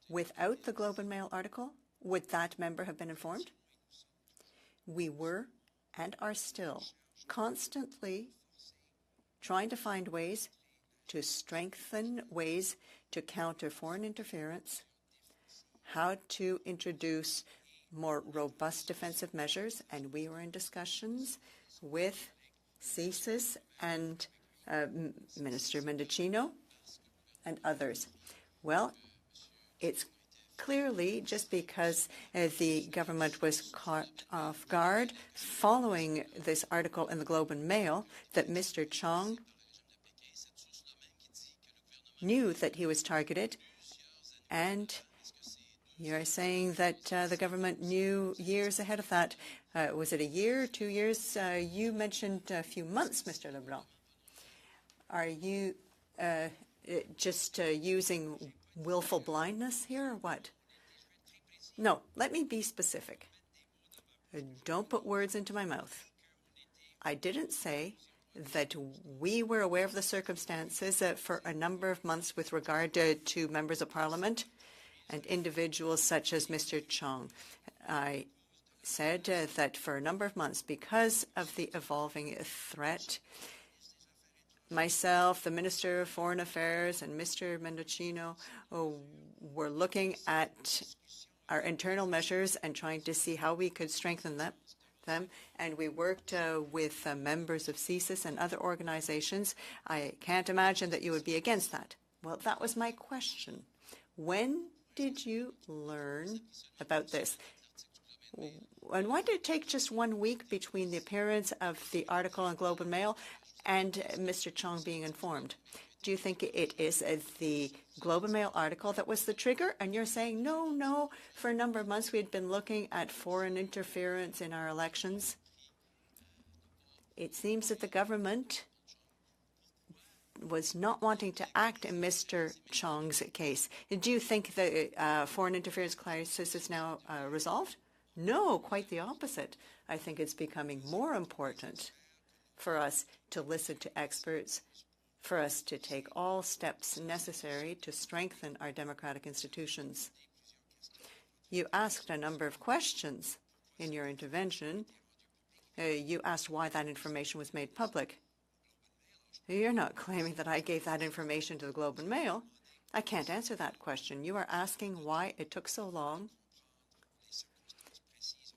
Speaker 3: Without the Globe and Mail article, would that member have been informed? We were and are still constantly trying to find ways to strengthen ways to counter foreign interference, how to introduce more robust defensive measures, and we were in discussions with CSIS and Minister Mendicino and others. Well, it's clearly just because the government was caught off guard following this article in the Globe and Mail that Mr. Chong knew that he was targeted, and you're saying that the government knew years ahead of that. Was it a year, 2 years? You mentioned a few months, Mr. LeBlanc. Are you just using willful blindness here or what? No, let me be specific. Don't put words into my mouth. I didn't say that we were aware of the circumstances for a number of months with regard to members of parliament and individuals such as Mr. Chong. I said that for a number of months, because of the evolving threat, myself, the Minister of Foreign Affairs, and Mr. Mendicino were looking at our internal measures and trying to see how we could strengthen them. And we worked with members of CSIS and other organizations. I can't imagine that you would be against that. Well, that was my question. When did you learn about this? And why did it take just 1 week between the appearance of the article in Globe and Mail and Mr. Chong being informed? Do you think it is the Globe and Mail article that was the trigger? And you're saying, no, for a number of months we had been looking at foreign interference in our elections. It seems that the government was not wanting to act in Mr. Chong's case. Do you think the foreign interference crisis is now resolved? No, quite the opposite. I think it's becoming more important for us to listen to experts, for us to take all steps necessary to strengthen our democratic institutions. You asked a number of questions in your intervention. You asked why that information was made public. You're not claiming that I gave that information to the Globe and Mail. I can't answer that question. You are asking why it took so long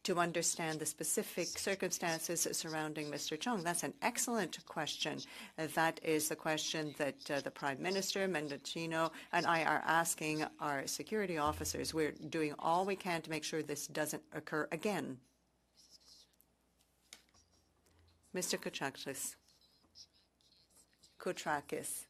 Speaker 3: to understand the specific circumstances surrounding Mr. Chong. That's an excellent question. That is the question that the Prime Minister, Mendocino, and I are asking our security officers. We're doing all we can to make sure this doesn't occur again. Mr. Koutrakis.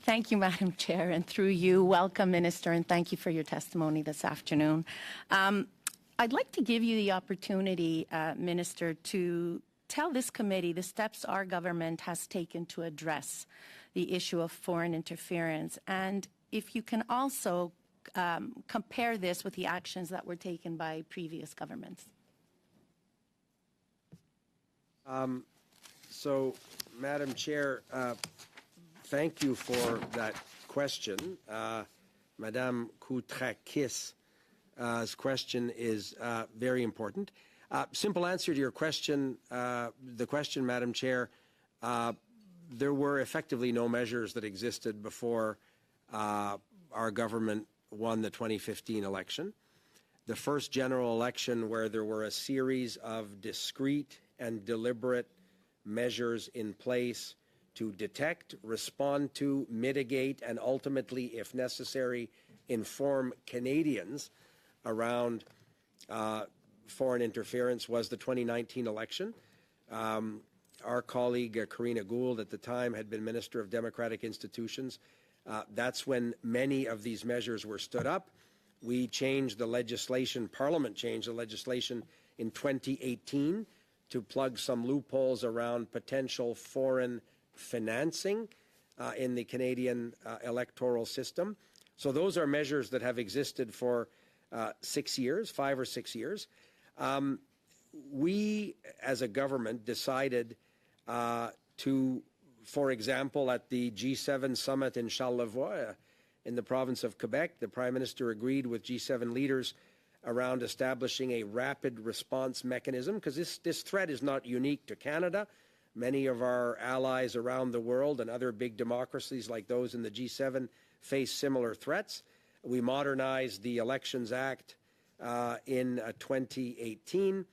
Speaker 19: Thank you, Madam Chair, and through you, welcome, Minister, and thank you for your testimony this afternoon. I'd like to give you the opportunity, Minister, to tell this committee the steps our government has taken to address the issue of foreign interference, and if you can also compare this with the actions that were taken by previous governments.
Speaker 16: So, Madam Chair, thank you for that question. Madame Koutrakis' question is very important. Simple answer to your question, Madam Chair, there were effectively no measures that existed before our government won the 2015 election. The first general election where there were a series of discrete and deliberate measures in place to detect, respond to, mitigate, and ultimately, if necessary, inform Canadians around foreign interference was the 2019 election. Our colleague, Karina Gould, at the time had been Minister of Democratic Institutions. That's when many of these measures were stood up. We changed the legislation, Parliament changed the legislation in 2018 to plug some loopholes around potential foreign financing in the Canadian electoral system. So those are measures that have existed for 6 years, 5 or 6 years. We, as a government, decided to, for example, at the G7 summit in Charlevoix in the province of Quebec, the Prime Minister agreed with G7 leaders around establishing a rapid response mechanism, because this threat is not unique to Canada. Many of our allies around the world and other big democracies like those in the G7 face similar threats. We modernized the Elections Act in 2018.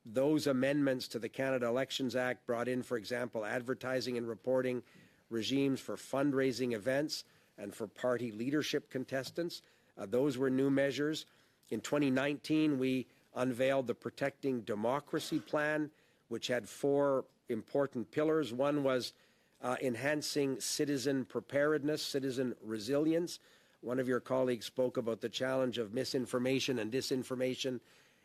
Speaker 16: Those amendments to the Canada Elections Act brought in, for example, advertising and reporting regimes for fundraising events and for party leadership contestants. Those were new measures. In 2019, we unveiled the Protecting Democracy Plan, which had 4 important pillars. One was enhancing citizen preparedness, citizen resilience. One of your colleagues spoke about the challenge of misinformation and disinformation.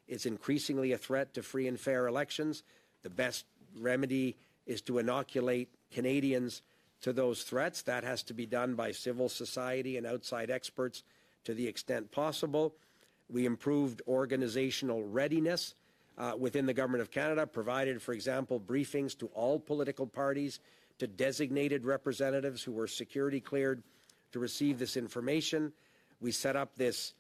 Speaker 16: It's increasingly a threat to free and fair elections. The best remedy is to inoculate Canadians to those threats. That has to be done by civil society and outside experts to the extent possible. We improved organizational readiness within the Government of Canada, provided, for example, briefings to all political parties, to designated representatives who were security cleared to receive this information. We set up this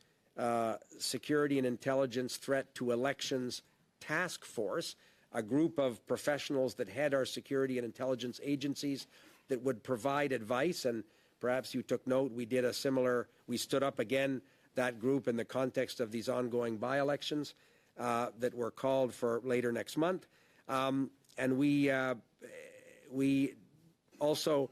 Speaker 16: Security and Intelligence Threat to Elections Task Force, a group of professionals that head our security and intelligence agencies that would provide advice. And perhaps you took note, we stood up again that group in the context of these ongoing by-elections that were called for later next month. And we also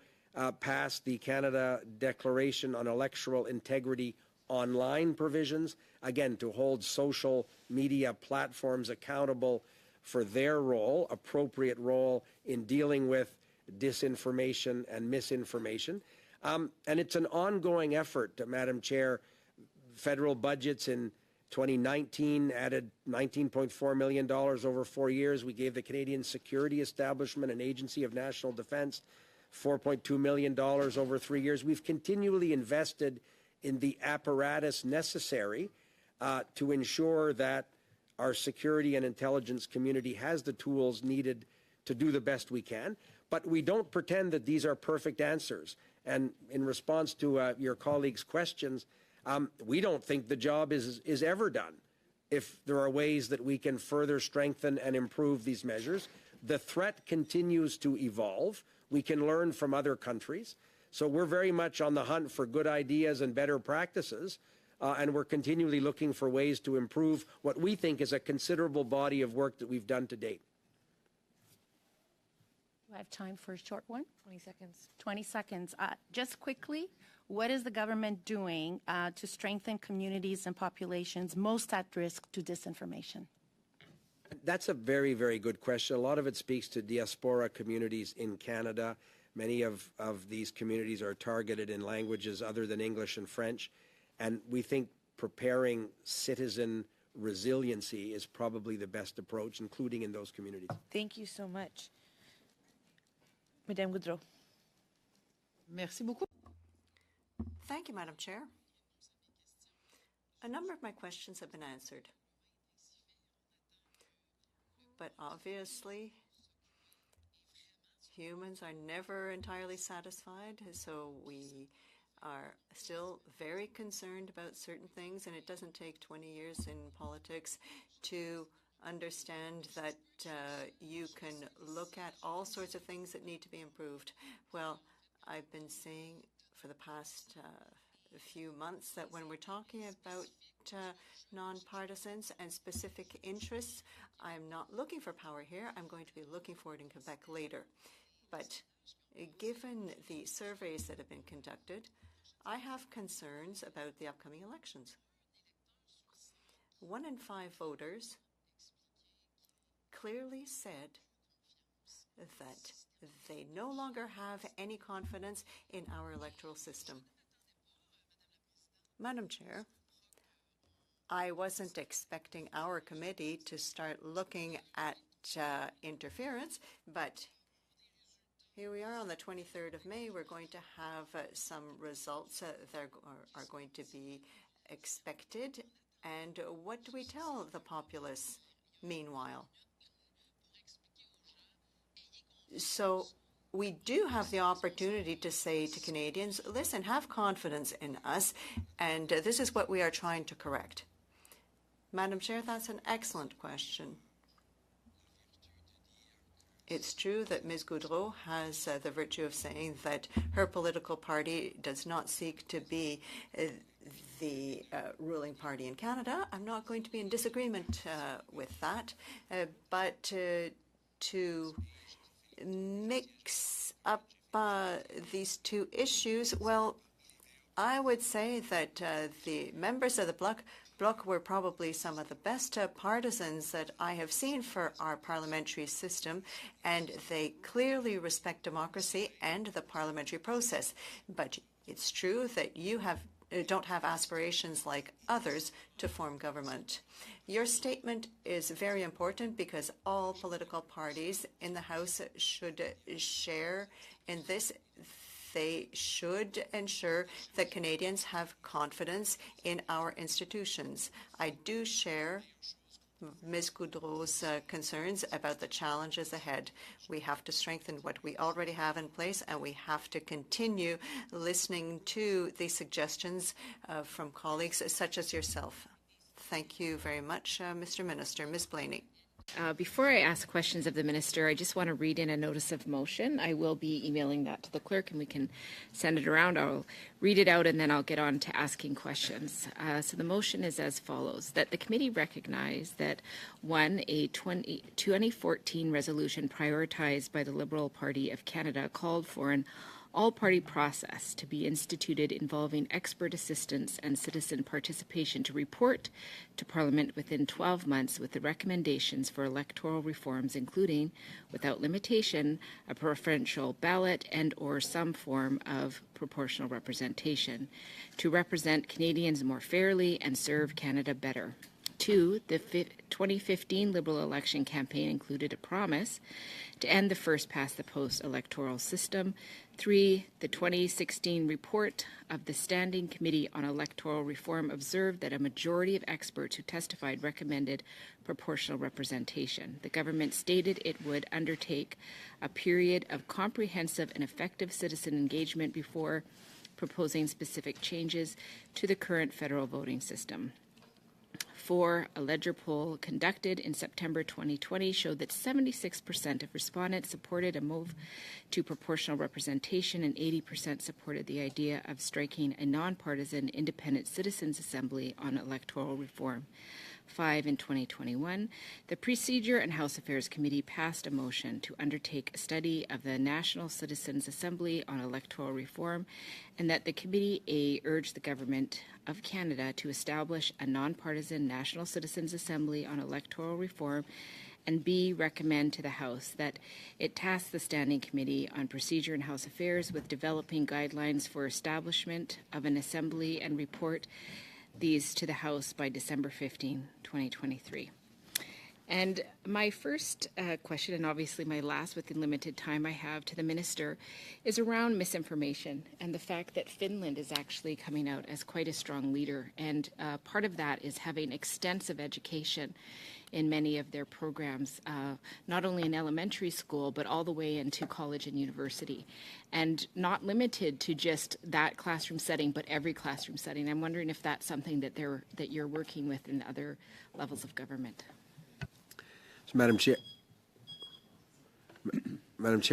Speaker 16: passed the Canada Declaration on Electoral Integrity online provisions, again, to hold social media platforms accountable for their role, appropriate role in dealing with disinformation and misinformation. And it's an ongoing effort, Madam Chair. Federal budgets in 2019 added $19.4 million over 4 years. We gave the Canadian Security Establishment, an agency of national defense, $4.2 million over 3 years. We've continually invested in the apparatus necessary to ensure that our security and intelligence community has the tools needed to do the best we can. But we don't pretend that these are perfect answers. And in response to your colleagues' questions, we don't think the job is ever done. If there are ways that we can further strengthen and improve these measures, the threat continues to evolve. We can learn from other countries. So we're very much on the hunt for good ideas and better practices, and we're continually looking for ways to improve what we think is a considerable body of work that we've done to date.
Speaker 19: Do I have time for a short one?
Speaker 1: 20 seconds.
Speaker 19: 20 seconds. Just quickly, what is the government doing to strengthen communities and populations most at risk to disinformation?
Speaker 16: That's a very, very good question. A lot of it speaks to diaspora communities in Canada. Many of these communities are targeted in languages other than English and French. And we think preparing citizen resiliency is probably the best approach, including in those communities.
Speaker 1: Thank you so much. Madame Goudreau.
Speaker 3: Merci beaucoup. Thank you, Madam Chair. A number of my questions have been answered. But obviously, humans are never entirely satisfied, so we are still very concerned about certain things, and it doesn't take 20 years in politics to understand that you can look at all sorts of things that need to be improved. Well, I've been saying for the past few months that when we're talking about nonpartisans and specific interests, I'm not looking for power here. I'm going to be looking for it in Quebec later. But given the surveys that have been conducted, I have concerns about the upcoming elections. 1 in 5 voters clearly said that they no longer have any confidence in our electoral system. Madam Chair, I wasn't expecting our committee to start looking at interference, but here we are on the 23rd of May. We're going to have some results that are going to be expected. And what do we tell the populace meanwhile? So we do have the opportunity to say to Canadians, listen, have confidence in us, and this is what we are trying to correct. Madam Chair, that's an excellent question. It's true that Ms. Goudreau has the virtue of saying that her political party does not seek to be the ruling party in Canada. I'm not going to be in disagreement with that, but to mix up these two issues, well, I would say that the members of the Bloc were probably some of the best partisans that I have seen for our parliamentary system, and they clearly respect democracy and the parliamentary process. But it's true that you don't have aspirations like others to form government. Your statement is very important because all political parties in the House should share in this. They should ensure that Canadians have confidence in our institutions. I do share Ms. Goudreau's concerns about the challenges ahead. We have to strengthen what we already have in place, and we have to continue listening to the suggestions from colleagues such as yourself. Thank you very much, Mr. Minister. Ms. Blaney.
Speaker 8: Before I ask questions of the minister, I just want to read in a notice of motion. I will be emailing that to the clerk and we can send it around. I'll read it out and then I'll get on to asking questions. So the motion is as follows, that the committee recognize that, 1, a 2014 resolution prioritized by the Liberal Party of Canada called for an all-party process to be instituted involving expert assistance and citizen participation to report to Parliament within 12 months with the recommendations for electoral reforms, including, without limitation, a preferential ballot and or some form of proportional representation to represent Canadians more fairly and serve Canada better. 2, the 2015 Liberal election campaign included a promise to end the first-past-the-post electoral system. 3, the 2016 report of the Standing Committee on Electoral Reform observed that a majority of experts who testified recommended proportional representation. The government stated it would undertake a period of comprehensive and effective citizen engagement before proposing specific changes to the current federal voting system. 4, a ledger poll conducted in September 2020 showed that 76% of respondents supported a move to proportional representation and 80% supported the idea of striking a nonpartisan independent citizens' assembly on electoral reform. 5, in 2021, the Procedure and House Affairs Committee passed a motion to undertake a study of the National Citizens' Assembly on electoral reform, and that the committee urged the Government of Canada to establish a nonpartisan National Citizens' Assembly on electoral reform, and B, recommend to the House that it task the Standing Committee on Procedure and House Affairs with developing guidelines for establishment of an assembly and report these to the House by December 15, 2023. And my first question, and obviously my last within limited time I have to the Minister, is around misinformation and the fact that Finland is actually coming out as quite a strong leader. And part of that is having extensive education in many of their programs, not only in elementary school, but all the way into college and university. And not limited to just that classroom setting, but every classroom setting. I'm wondering if that's something that you're working with in other levels of government.
Speaker 16: So, Madam Chair,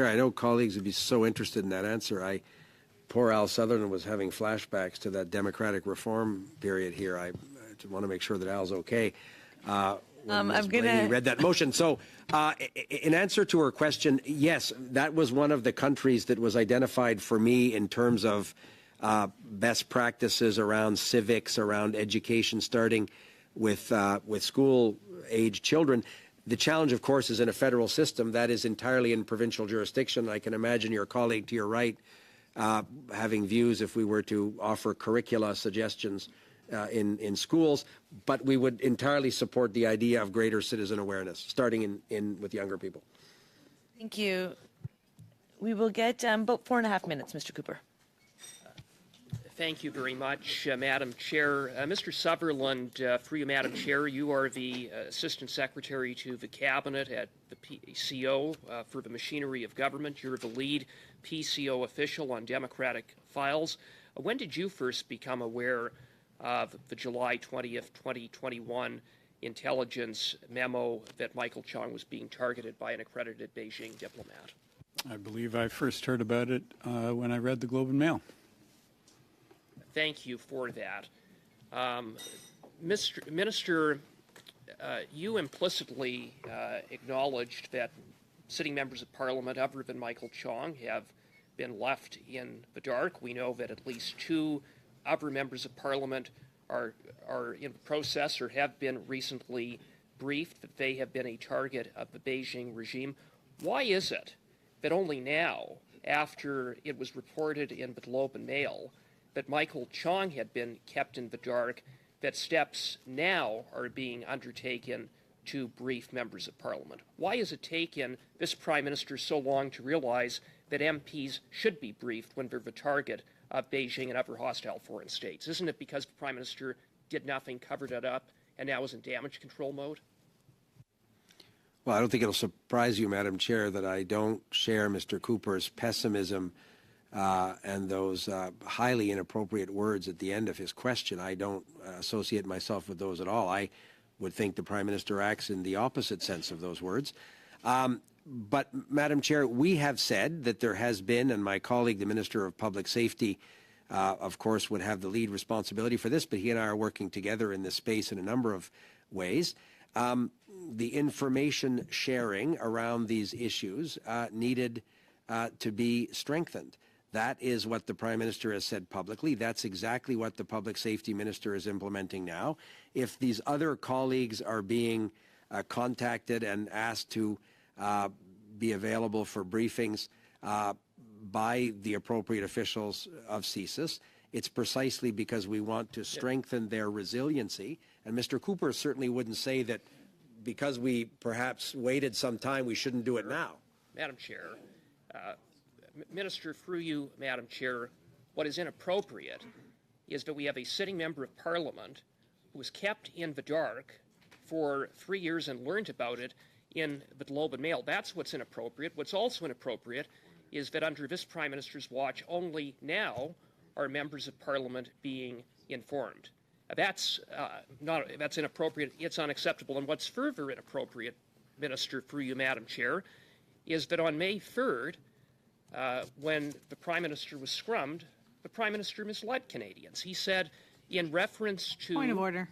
Speaker 16: I know colleagues would be so interested in that answer. Poor Al Sutherland was having flashbacks to that democratic reform period here. I want to make sure that Al's okay. When Ms. Blaney read that motion. So, in answer to her question, yes, that was one of the countries that was identified for me in terms of best practices around civics, around education, starting with school-age children. The challenge, of course, is in a federal system that is entirely in provincial jurisdiction. I can imagine your colleague to your right having views if we were to offer curricula suggestions in schools, but we would entirely support the idea of greater citizen awareness, starting with younger people.
Speaker 1: Thank you. We will get about 4.5 minutes, Mr. Cooper.
Speaker 11: Thank you very much, Madam Chair. Mr. Sutherland, through you, Madam Chair, you are the Assistant Secretary to the Cabinet at the PCO for the Machinery of Government. You're the lead PCO official on democratic files. When did you first become aware of the July 20th, 2021 intelligence memo that Michael Chong was being targeted by an accredited Beijing diplomat?
Speaker 18: I believe I first heard about it when I read the Globe and Mail.
Speaker 11: Thank you for that. Minister, you implicitly acknowledged that sitting members of Parliament other than Michael Chong have been left in the dark. We know that at least 2 other members of Parliament are in the process or have been recently briefed that they have been a target of the Beijing regime. Why is it that only now, after it was reported in the Globe and Mail that Michael Chong had been kept in the dark, that steps now are being undertaken to brief members of Parliament? Why has it taken this Prime Minister so long to realize that MPs should be briefed when they're the target of Beijing and other hostile foreign states? Isn't it because the Prime Minister did nothing, covered it up, and now is in damage control mode?
Speaker 16: Well, I don't think it'll surprise you, Madam Chair, that I don't share Mr. Cooper's pessimism and those highly inappropriate words at the end of his question. I don't associate myself with those at all. I would think the Prime Minister acts in the opposite sense of those words. But, Madam Chair, we have said that there has been, and my colleague, the Minister of Public Safety, of course, would have the lead responsibility for this, but he and I are working together in this space in a number of ways. The information sharing around these issues needed to be strengthened. That is what the Prime Minister has said publicly. That's exactly what the Public Safety Minister is implementing now. If these other colleagues are being contacted and asked to be available for briefings by the appropriate officials of CSIS, it's precisely because we want to strengthen their resiliency. And Mr. Cooper certainly wouldn't say that because we perhaps waited some time, we shouldn't do it now.
Speaker 11: Madam Chair, Minister, through you, Madam Chair, what is inappropriate is that we have a sitting member of Parliament who was kept in the dark for 3 years and learned about it in the Globe and Mail. That's what's inappropriate. What's also inappropriate is that under this Prime Minister's watch, only now are members of Parliament being informed. That's inappropriate. It's unacceptable. And what's further inappropriate, Minister, through you, Madam Chair, is that on May 3rd, when the Prime Minister was scrummed, the Prime Minister misled Canadians. He said, in reference to...
Speaker 13: Point of order.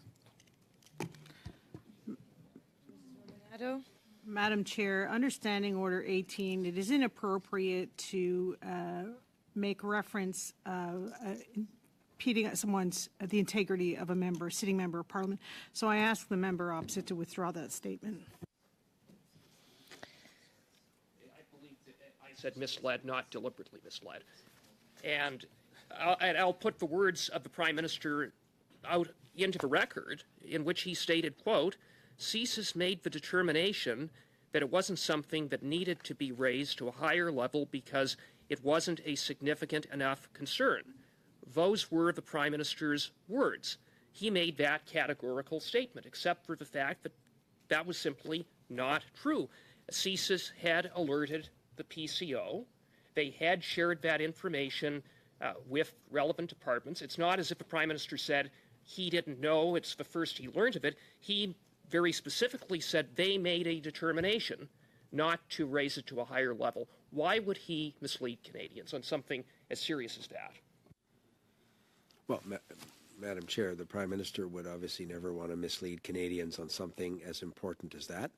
Speaker 13: Madam Chair, understanding Order 18, it is inappropriate to make reference impeding the integrity of a member, sitting member of Parliament. So I ask the member opposite to withdraw that statement.
Speaker 11: I believe that I said misled, not deliberately misled. And I'll put the words of the Prime Minister out into the record, in which he stated, quote, CSIS made the determination that it wasn't something that needed to be raised to a higher level because it wasn't a significant enough concern. Those were the Prime Minister's words. He made that categorical statement, except for the fact that that was simply not true. CSIS had alerted the PCO. They had shared that information with relevant departments. It's not as if the Prime Minister said he didn't know, it's the first he learned of it. He very specifically said they made a determination not to raise it to a higher level. Why would he mislead Canadians on something as serious as that?
Speaker 16: Well, Madam Chair, the Prime Minister would obviously never want to mislead Canadians on something as important as that.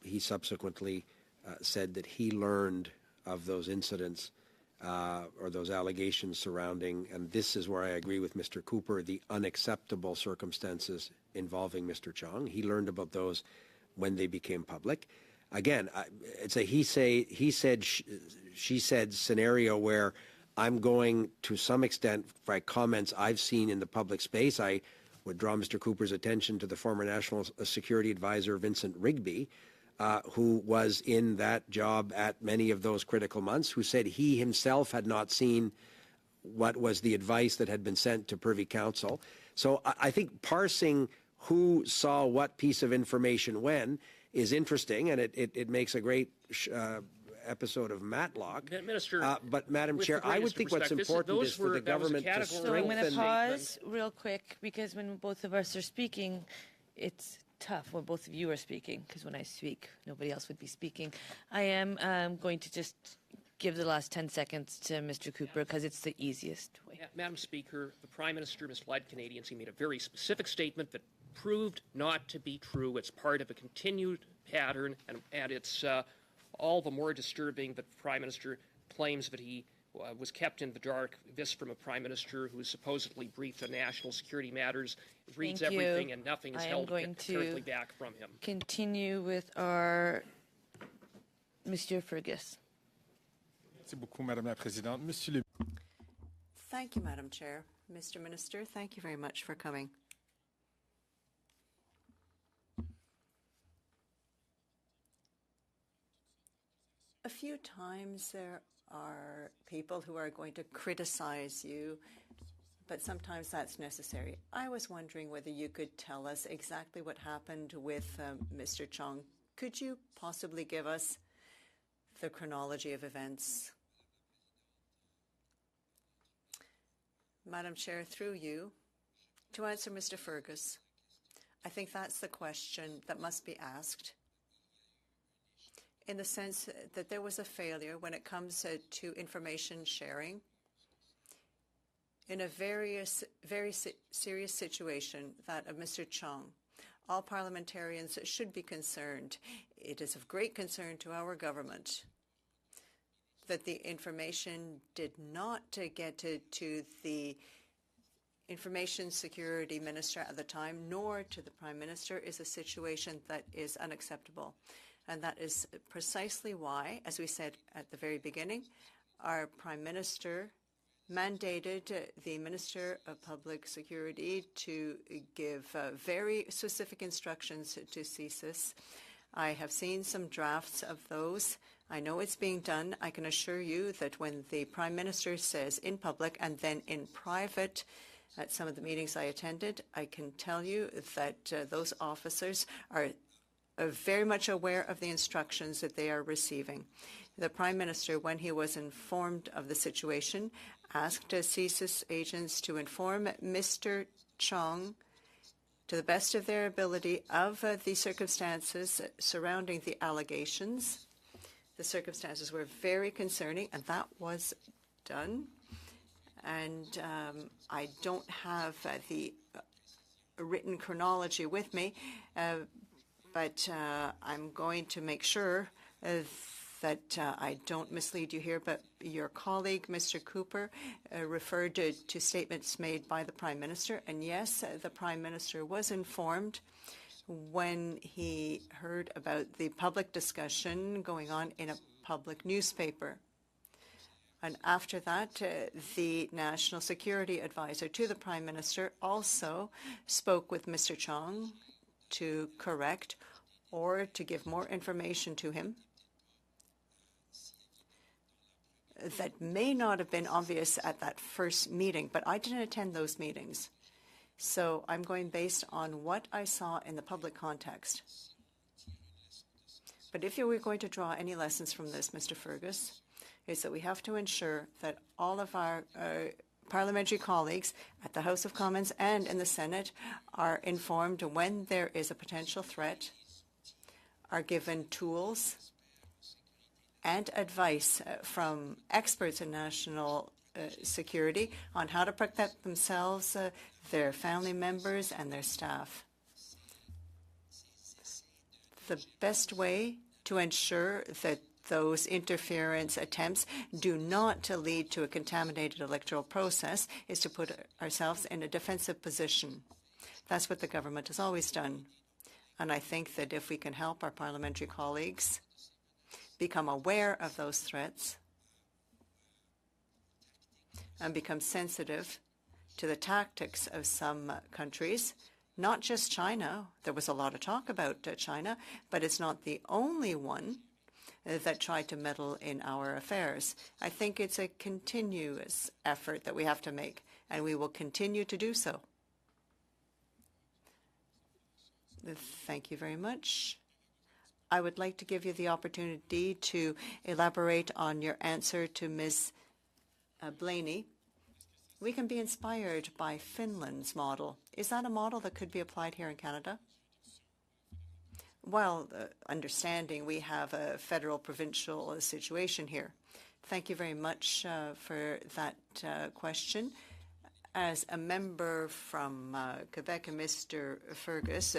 Speaker 16: He subsequently said that he learned of those incidents or those allegations surrounding, and this is where I agree with Mr. Cooper, the unacceptable circumstances involving Mr. Chong. He learned about those when they became public. Again, it's a he said, she said scenario where I'm going to some extent by comments I've seen in the public space. I would draw Mr. Cooper's attention to the former National Security Advisor, Vincent Rigby, who was in that job at many of those critical months, who said he himself had not seen what was the advice that had been sent to Privy Council. So I think parsing who saw what piece of information when is interesting, and it makes a great episode of Matlock.
Speaker 11: Minister,
Speaker 16: but Madam Chair, I would think what's important is for the government to strengthen...
Speaker 1: So I'm going to pause real quick, because when both of us are speaking, it's tough when both of you are speaking, because when I speak, nobody else would be speaking. I am going to just give the last 10 seconds to Mr. Cooper, because it's the easiest way.
Speaker 11: Madam Speaker, the Prime Minister misled Canadians. He made a very specific statement that proved not to be true. It's part of a continued pattern, and it's all the more disturbing that the Prime Minister claims that he was kept in the dark. This from a Prime Minister who is supposedly briefed on national security matters, reads everything, and nothing is held currently back from him.
Speaker 1: Continue with our Monsieur Fergus.
Speaker 3: Thank you, Madam Chair. Mr. Minister, thank you very much for coming. A few times there are people who are going to criticize you, but sometimes that's necessary. I was wondering whether you could tell us exactly what happened with Mr. Chong. Could you possibly give us the chronology of events? Madam Chair, through you, to answer Mr. Fergus, I think that's the question that must be asked, in the sense that there was a failure when it comes to information sharing in a very serious situation, that of Mr. Chong. All parliamentarians should be concerned. It is of great concern to our government that the information did not get to the Information Security Minister at the time, nor to the Prime Minister, is a situation that is unacceptable. And that is precisely why, as we said at the very beginning, our Prime Minister mandated the Minister of Public Security to give very specific instructions to CSIS. I have seen some drafts of those. I know it's being done. I can assure you that when the Prime Minister says in public and then in private at some of the meetings I attended, I can tell you that those officers are very much aware of the instructions that they are receiving. The Prime Minister, when he was informed of the situation, asked CSIS agents to inform Mr. Chong, to the best of their ability, of the circumstances surrounding the allegations. The circumstances were very concerning, and that was done. And I don't have the written chronology with me, but I'm going to make sure that I don't mislead you here. But your colleague, Mr. Cooper, referred to statements made by the Prime Minister. And yes, the Prime Minister was informed when he heard about the public discussion going on in a public newspaper. And after that, the National Security Advisor to the Prime Minister also spoke with Mr. Chong to correct or to give more information to him that may not have been obvious at that first meeting, but I didn't attend those meetings. So I'm going based on what I saw in the public context. But if you were going to draw any lessons from this, Mr. Fergus, is that we have to ensure that all of our parliamentary colleagues at the House of Commons and in the Senate are informed when there is a potential threat, are given tools and advice from experts in national security on how to protect themselves, their family members, and their staff. The best way to ensure that those interference attempts do not lead to a contaminated electoral process is to put ourselves in a defensive position. That's what the government has always done. And I think that if we can help our parliamentary colleagues become aware of those threats and become sensitive to the tactics of some countries, not just China. There was a lot of talk about China, but it's not the only one that tried to meddle in our affairs. I think it's a continuous effort that we have to make, and we will continue to do so. Thank you very much. I would like to give you the opportunity to elaborate on your answer to Ms. Blaney. We can be inspired by Finland's model. Is that a model that could be applied here in Canada? Well, understanding we have a federal-provincial situation here. Thank you very much for that question. As a member from Quebec, Mr. Fergus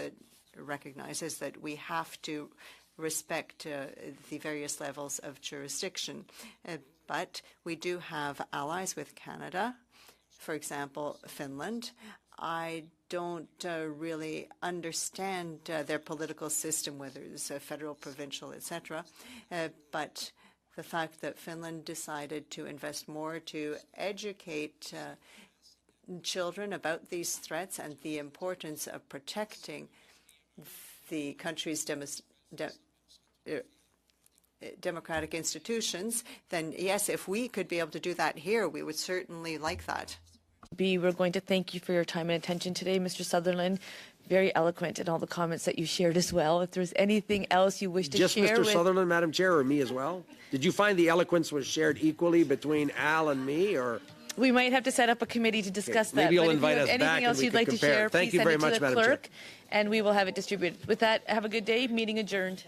Speaker 3: recognizes that we have to respect the various levels of jurisdiction. But we do have allies with Canada, for example, Finland. I don't really understand their political system, whether it's federal, provincial, etc. But the fact that Finland decided to invest more to educate children about these threats and the importance of protecting the country's democratic institutions, then yes, if we could be able to do that here, we would certainly like that.
Speaker 1: We're going to thank you for your time and attention today, Mr. Sutherland. Very eloquent in all the comments that you shared as well. If there's anything else you wish to
Speaker 16: Just
Speaker 1: share
Speaker 16: Mr. Sutherland, Madam Chair, or me as well? Did you find the eloquence was shared equally between Al and me, or?
Speaker 1: We might have to set up a committee to discuss that.
Speaker 16: Maybe you'll
Speaker 1: but
Speaker 16: invite
Speaker 1: if
Speaker 16: us
Speaker 1: you have
Speaker 16: back
Speaker 1: anything
Speaker 16: and
Speaker 1: else
Speaker 16: we
Speaker 1: you'd
Speaker 16: can
Speaker 1: like
Speaker 16: compare.
Speaker 1: to share,
Speaker 16: Thank
Speaker 1: please
Speaker 16: you
Speaker 1: send
Speaker 16: very
Speaker 1: it to
Speaker 16: much,
Speaker 1: the
Speaker 16: Madam Chair.
Speaker 1: clerk, and we will have it distributed. With that, have a good day. Meeting adjourned.